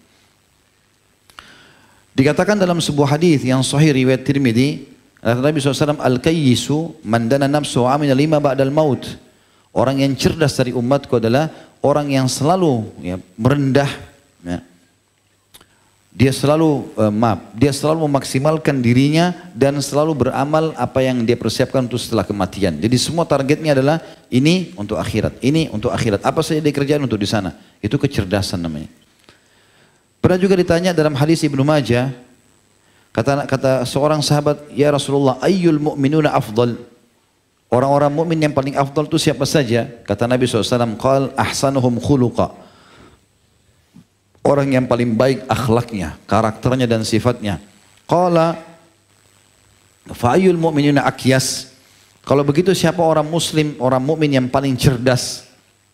Dikatakan dalam sebuah hadis yang sahih riwayat Tirmidzi, Nabi SAW, al-kayyisu man dana nafsu amina lima ba'dal maut. Orang yang cerdas dari umatku adalah orang yang selalu merendah. Ya. Dia selalu dia selalu memaksimalkan dirinya dan selalu beramal apa yang dia persiapkan untuk setelah kematian. Jadi semua targetnya adalah ini untuk akhirat, ini untuk akhirat. Apa saja dia kerjakan untuk di sana. Itu kecerdasan namanya. Pernah juga ditanya dalam hadis Ibnu Majah, kata seorang sahabat, ya Rasulullah, ayyul mu'minuna afdal? Orang-orang mukmin yang paling afdal itu siapa saja? Kata Nabi SAW, qal ahsanuhum khuluqa. Orang yang paling baik akhlaknya, karakternya dan sifatnya. Qala fa'ayyul mu'minina akyas. Kalau begitu siapa orang muslim, orang mukmin yang paling cerdas?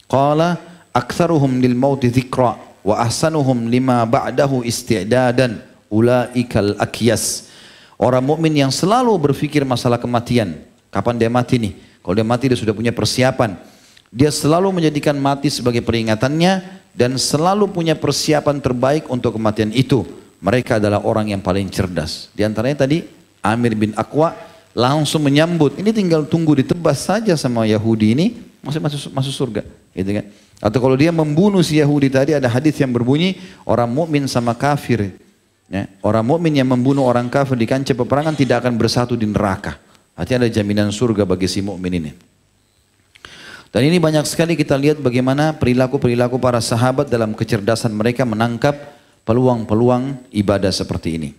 Qala aktsaruhum lil mauti dzikra wa ahsanuhum lima ba'dahu isti'dadan ulaikal akyas. Orang mukmin yang selalu berpikir masalah kematian. Kapan dia mati nih? Kalau dia mati dia sudah punya persiapan. Dia selalu menjadikan mati sebagai peringatannya dan selalu punya persiapan terbaik untuk kematian itu. Mereka adalah orang yang paling cerdas. Di antaranya tadi Amir bin Aqwa langsung menyambut. Ini tinggal tunggu ditebas saja sama Yahudi ini masuk surga, gitu kan? Atau kalau dia membunuh si Yahudi tadi ada hadis yang berbunyi orang mukmin sama kafir. Ya, orang mukmin yang membunuh orang kafir di kancah peperangan tidak akan bersatu di neraka. Artinya ada jaminan surga bagi si mukmin ini. Dan ini banyak sekali kita lihat bagaimana perilaku-perilaku para sahabat dalam kecerdasan mereka menangkap peluang-peluang ibadah seperti ini.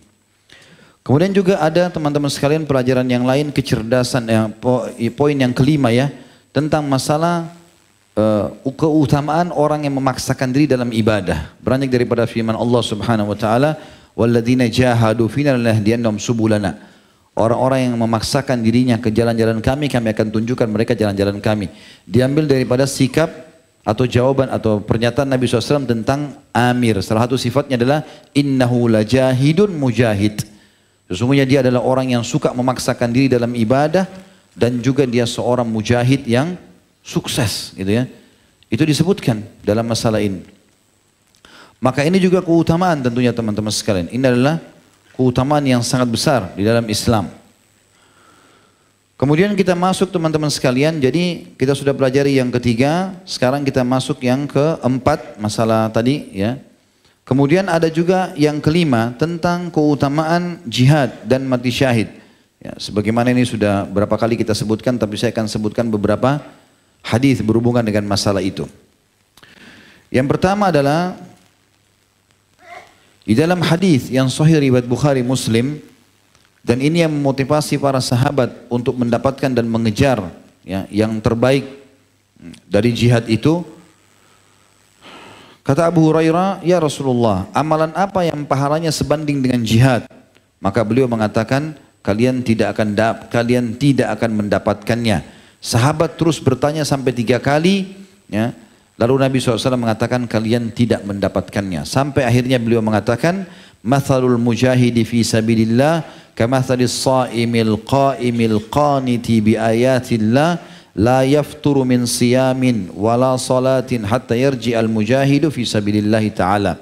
Kemudian juga ada teman-teman sekalian pelajaran yang lain kecerdasan, poin yang kelima ya, tentang masalah keutamaan orang yang memaksakan diri dalam ibadah. Beranjak daripada firman Allah Subhanahu wa taala, "Walladzina jahadu fina lanahdiyannahum subulana." Orang-orang yang memaksakan dirinya ke jalan-jalan kami akan tunjukkan mereka jalan-jalan kami. Diambil daripada sikap atau jawaban atau pernyataan Nabi SAW tentang Amir. Salah satu sifatnya adalah innahu lajahidun mujahid. Sesungguhnya dia adalah orang yang suka memaksakan diri dalam ibadah dan juga dia seorang mujahid yang sukses, gitu ya. Itu disebutkan dalam masalah ini. Maka ini juga keutamaan tentunya teman-teman sekalian. Ini adalah keutamaan yang sangat besar di dalam Islam. Kemudian kita masuk teman-teman sekalian, jadi kita sudah pelajari yang ketiga, sekarang kita masuk yang keempat, masalah tadi ya. Kemudian ada juga yang kelima tentang keutamaan jihad dan mati syahid. Ya, sebagaimana ini sudah berapa kali kita sebutkan, tapi saya akan sebutkan beberapa hadis berhubungan dengan masalah itu. Yang pertama adalah di dalam hadis yang sahih riwayat Bukhari Muslim, dan ini yang memotivasi para sahabat untuk mendapatkan dan mengejar ya, yang terbaik dari jihad itu. Kata Abu Hurairah, ya Rasulullah, amalan apa yang pahalanya sebanding dengan jihad? Maka beliau mengatakan, kalian tidak akan mendapatkannya. Sahabat terus bertanya sampai 3 kali, ya. Lalu Nabi SAW mengatakan kalian tidak mendapatkannya. Sampai akhirnya beliau mengatakan, mathalul mujahidi fi sabilillah kamathalis saimil qaimil qaniti bi ayatillah la yafturu min siyamin wala salatin hatta yarji al mujahidu fi sabilillah ta'ala.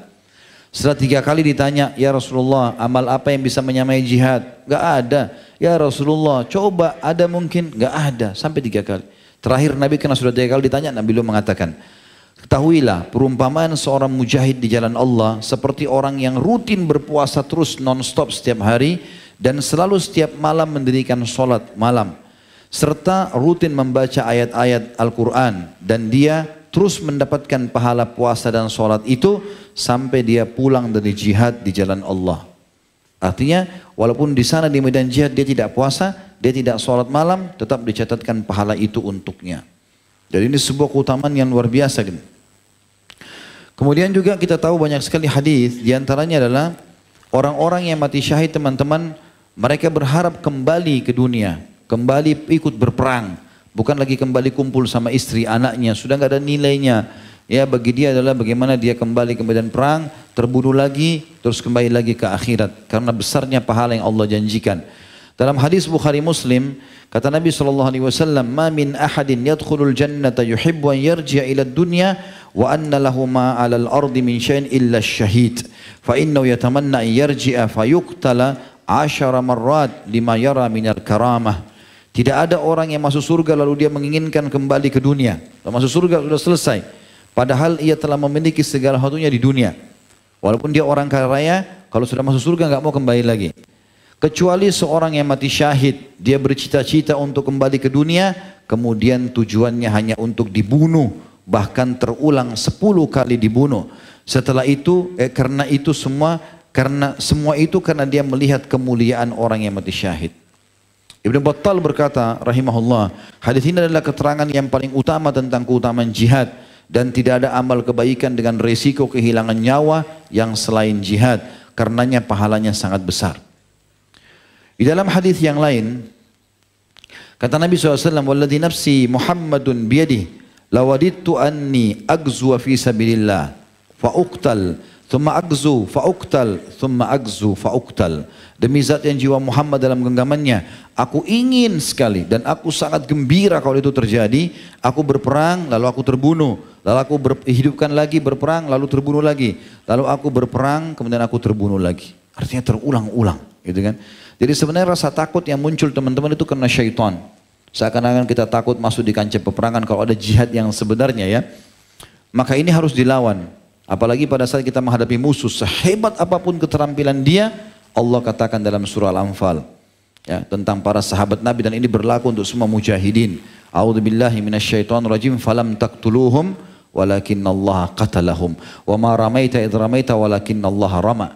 Setelah 3 kali ditanya, ya Rasulullah, amal apa yang bisa menyamai jihad? Gak ada. Ya Rasulullah, coba ada mungkin? Gak ada. Sampai 3 kali. Terakhir Nabi karena sudah 3 kali ditanya, Nabi beliau mengatakan, ketahuilah perumpamaan seorang mujahid di jalan Allah seperti orang yang rutin berpuasa terus non-stop setiap hari dan selalu setiap malam mendirikan sholat malam. Serta rutin membaca ayat-ayat Al-Quran dan dia terus mendapatkan pahala puasa dan sholat itu sampai dia pulang dari jihad di jalan Allah. Artinya walaupun di sana di medan jihad dia tidak puasa, dia tidak sholat malam, tetap dicatatkan pahala itu untuknya. Jadi ini sebuah keutamaan yang luar biasa. Kemudian juga kita tahu banyak sekali hadis, diantaranya adalah orang-orang yang mati syahid teman-teman, mereka berharap kembali ke dunia, kembali ikut berperang. Bukan lagi kembali kumpul sama istri, anaknya, sudah nggak ada nilainya. Ya bagi dia adalah bagaimana dia kembali ke medan perang, terbunuh lagi, terus kembali lagi ke akhirat. Karena besarnya pahala yang Allah janjikan. Dalam hadis Bukhari Muslim, kata Nabi SAW, "Ma min ahadin yadkhulul jannata yuhibbu an yarji'a ila dunya wa anna lahu ma 'alal ardi min syai'in illa syahid. Fa innahu yatamanna an yarji'a fayuqtala 10 marrat lima yara minal karamah." Tidak ada orang yang masuk surga lalu dia menginginkan kembali ke dunia. Kalau masuk surga sudah selesai. Padahal ia telah memiliki segala sesuatunya di dunia. Walaupun dia orang kaya raya, kalau sudah masuk surga nggak mau kembali lagi. Kecuali seorang yang mati syahid, dia bercita-cita untuk kembali ke dunia, kemudian tujuannya hanya untuk dibunuh, bahkan terulang 10 kali dibunuh. Setelah itu, karena semua itu karena dia melihat kemuliaan orang yang mati syahid. Ibn Battal berkata, rahimahullah, hadis ini adalah keterangan yang paling utama tentang keutamaan jihad dan tidak ada amal kebaikan dengan resiko kehilangan nyawa yang selain jihad, karenanya pahalanya sangat besar. Di dalam hadis yang lain, kata Nabi SAW, "Walladhi nafsi Muhammadun biyadih, lawadittu anni agzu fi sabilillah, fa'uqtal, thumma agzu, fa'uqtal, thumma agzu, fa'uqtal." Demi zat yang jiwa Muhammad dalam genggamannya, aku ingin sekali dan aku sangat gembira kalau itu terjadi. Aku berperang, lalu aku terbunuh. Lalu aku hidupkan lagi, berperang, lalu terbunuh lagi. Lalu aku berperang, kemudian aku terbunuh lagi. Artinya terulang-ulang, gitu kan? Jadi sebenarnya rasa takut yang muncul teman-teman itu karena syaitan. Seakan-akan kita takut masuk di kancah peperangan kalau ada jihad yang sebenarnya ya. Maka ini harus dilawan. Apalagi pada saat kita menghadapi musuh, sehebat apapun keterampilan dia, Allah katakan dalam surah Al-Anfal ya, tentang para sahabat Nabi, dan ini berlaku untuk semua mujahidin. A'udzubillahi minasyaitonirrajim, falam taqtuluhum walakinnallaha qatalahum wa ma ramaita idh ramaita walakinnallaha rama.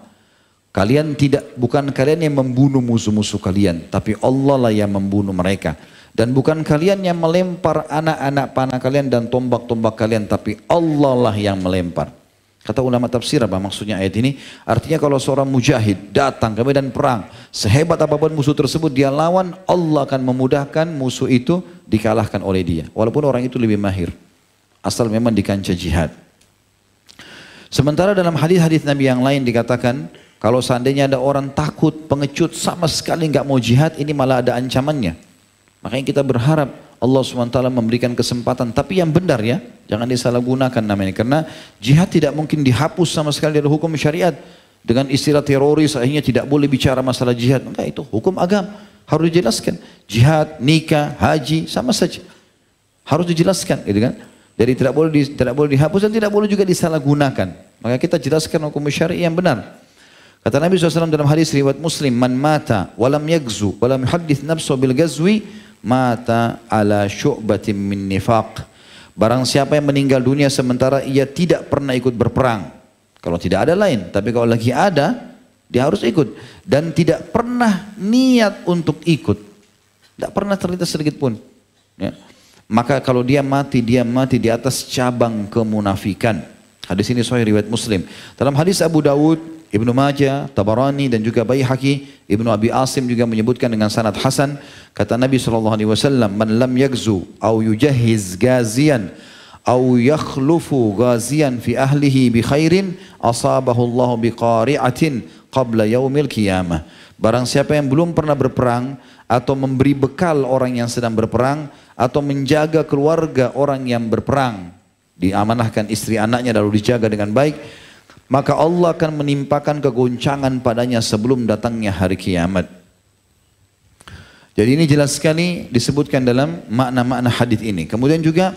Bukan kalian yang membunuh musuh-musuh kalian, tapi Allah lah yang membunuh mereka. Dan bukan kalian yang melempar anak-anak panah kalian dan tombak-tombak kalian, tapi Allah lah yang melempar. Kata ulama tafsir apa maksudnya ayat ini? Artinya kalau seorang mujahid datang ke medan perang, sehebat apapun musuh tersebut dia lawan, Allah akan memudahkan musuh itu dikalahkan oleh dia. Walaupun orang itu lebih mahir, asal memang di kancah jihad. Sementara dalam hadis-hadis Nabi yang lain dikatakan, kalau seandainya ada orang takut, pengecut, sama sekali nggak mau jihad, ini malah ada ancamannya. Makanya kita berharap Allah SWT memberikan kesempatan, tapi yang benar ya, jangan disalahgunakan namanya. Karena jihad tidak mungkin dihapus sama sekali dari hukum syariat. Dengan istilah teroris akhirnya tidak boleh bicara masalah jihad. Enggak, itu hukum agama, harus dijelaskan. Jihad, nikah, haji, sama saja. Harus dijelaskan, gitu kan. Jadi tidak boleh dihapus dan tidak boleh juga disalahgunakan. Maka kita jelaskan hukum syariat yang benar. Kata Nabi SAW dalam hadis riwayat Muslim, "Man mata walam yagzu walam yuhaddits nafsahu bil ghazwi mata ala syu'batin min nifaq." Barang siapa yang meninggal dunia sementara ia tidak pernah ikut berperang. Kalau tidak ada lain, tapi kalau lagi ada, dia harus ikut. Dan tidak pernah niat untuk ikut. Tidak pernah terlintas sedikit pun. Ya. Maka kalau dia mati di atas cabang kemunafikan. Hadis ini sahih riwayat Muslim. Dalam hadis Abu Dawud, Ibnu Majah, Tabarani dan juga Baihaqi, Ibnu Abi Asim juga menyebutkan dengan sanad hasan, kata Nabi SAW, "Man lam yagzu au yujahiz gazian au yakhlufu gazian fi ahlihi bi khairin asabahu Allah bi qari'atin qabla yaumil qiyamah." Barang siapa yang belum pernah berperang atau memberi bekal orang yang sedang berperang atau menjaga keluarga orang yang berperang, diamanahkan istri anaknya lalu dijaga dengan baik, maka Allah akan menimpakan kegoncangan padanya sebelum datangnya hari kiamat. Jadi ini jelas sekali disebutkan dalam makna-makna hadis ini. Kemudian juga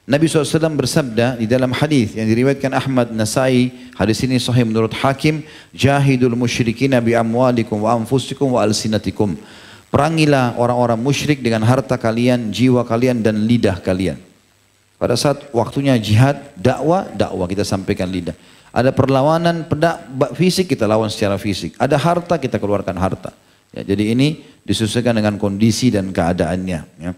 Nabi SAW bersabda di dalam hadis yang diriwayatkan Ahmad, Nasai, hadis ini sahih menurut Hakim, jahidul musyrikina bi amwalikum wa anfusikum wa alsinatikum. Perangilah orang-orang musyrik dengan harta kalian, jiwa kalian dan lidah kalian. Pada saat waktunya jihad, dakwah kita sampaikan lidah. Ada perlawanan fisik, kita lawan secara fisik. Ada harta, kita keluarkan harta. Ya, jadi ini disesuaikan dengan kondisi dan keadaannya. Ya.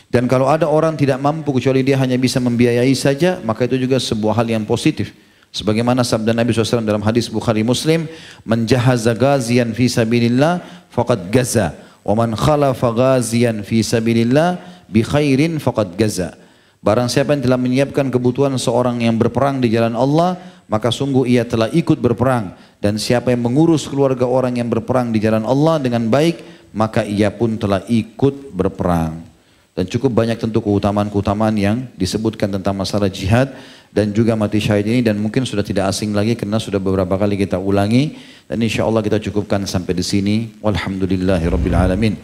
Dan kalau ada orang tidak mampu kecuali dia hanya bisa membiayai saja, maka itu juga sebuah hal yang positif. Sebagaimana sabda Nabi SAW dalam hadis Bukhari Muslim, "Man jahaza ghaziyan fi sabilillah faqad gaza, wa man khalafa ghaziyan fi sabilillah bi khairin faqad gaza." Barang siapa yang telah menyiapkan kebutuhan seorang yang berperang di jalan Allah, maka sungguh ia telah ikut berperang. Dan siapa yang mengurus keluarga orang yang berperang di jalan Allah dengan baik, maka ia pun telah ikut berperang. Dan cukup banyak tentu keutamaan-keutamaan yang disebutkan tentang masalah jihad dan juga mati syahid ini, dan mungkin sudah tidak asing lagi karena sudah beberapa kali kita ulangi, dan insya Allah kita cukupkan sampai di sini. Walhamdulillahirabbil alamin.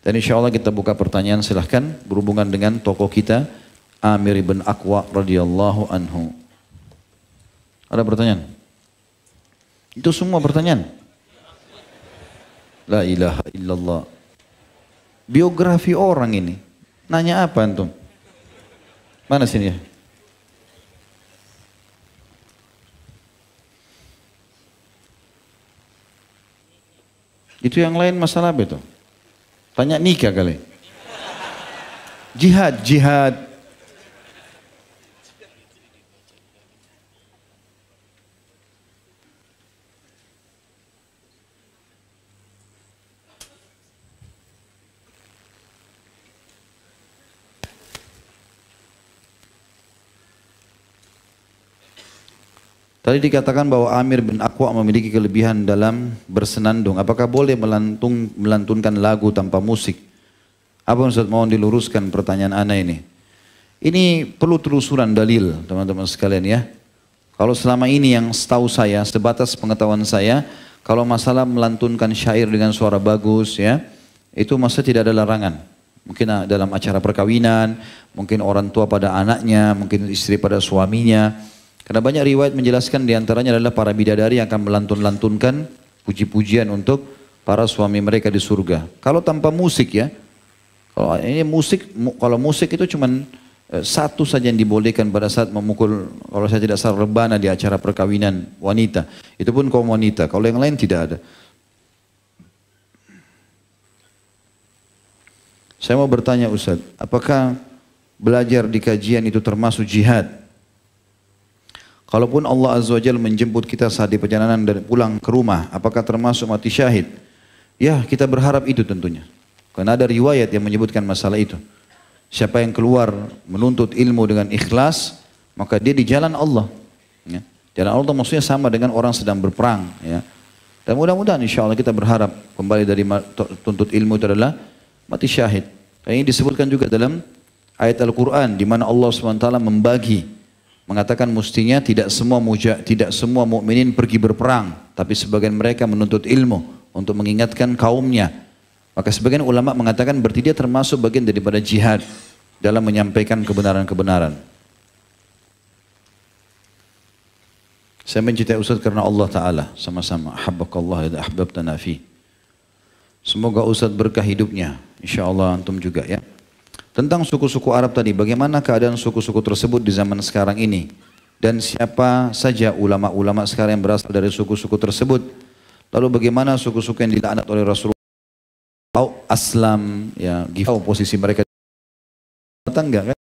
Dan insya Allah kita buka pertanyaan, silahkan berhubungan dengan tokoh kita Amir bin Aqwa radhiyallahu anhu. Ada pertanyaan? Itu semua pertanyaan. La ilaha illallah. Biografi orang ini. Nanya apa antum? Mana sini ya? Itu yang lain masalah apa itu? Tanya nikah kali. Jihad, jihad. Tadi dikatakan bahwa Amir bin Aqwa memiliki kelebihan dalam bersenandung. Apakah boleh melantunkan lagu tanpa musik? Apa Ustaz mohon diluruskan pertanyaan ana ini? Ini perlu telusuran dalil teman-teman sekalian ya. Kalau selama ini yang setahu saya, sebatas pengetahuan saya, kalau masalah melantunkan syair dengan suara bagus ya, itu masa tidak ada larangan. Mungkin dalam acara perkawinan, mungkin orang tua pada anaknya, mungkin istri pada suaminya. Karena banyak riwayat menjelaskan diantaranya adalah para bidadari yang akan melantun-lantunkan puji-pujian untuk para suami mereka di surga. Kalau tanpa musik ya, kalau musik itu cuman satu saja yang dibolehkan pada saat memukul, kalau saya tidak salah, rebana di acara perkawinan wanita. Itu pun kaum wanita, kalau yang lain tidak ada. Saya mau bertanya Ustaz, apakah belajar di kajian itu termasuk jihad? Kalaupun Allah Azza wa Jalla menjemput kita saat di perjalanan dan pulang ke rumah, apakah termasuk mati syahid? Ya, kita berharap itu tentunya. Karena ada riwayat yang menyebutkan masalah itu. Siapa yang keluar menuntut ilmu dengan ikhlas, maka dia di jalan Allah. Ya. Jalan Allah maksudnya sama dengan orang sedang berperang. Ya. Dan mudah-mudahan insya Allah kita berharap kembali dari tuntut ilmu itu adalah mati syahid. Dan ini disebutkan juga dalam ayat Al-Quran, di mana Allah SWT membagi. Mengatakan mestinya tidak semua mukminin pergi berperang, tapi sebagian mereka menuntut ilmu untuk mengingatkan kaumnya. Maka sebagian ulama mengatakan berarti dia termasuk bagian daripada jihad dalam menyampaikan kebenaran-kebenaran. Saya mencintai Ustaz karena Allah Ta'ala, sama-sama. Ahabbakallah idza ahbabtana fi. Semoga Ustaz berkah hidupnya, insyaallah antum juga ya. Tentang suku-suku Arab tadi, bagaimana keadaan suku-suku tersebut di zaman sekarang ini? Dan siapa saja ulama-ulama sekarang yang berasal dari suku-suku tersebut? Lalu bagaimana suku-suku yang dilaknat oleh Rasulullah? Aslam, ya, posisi mereka? Enggak kan?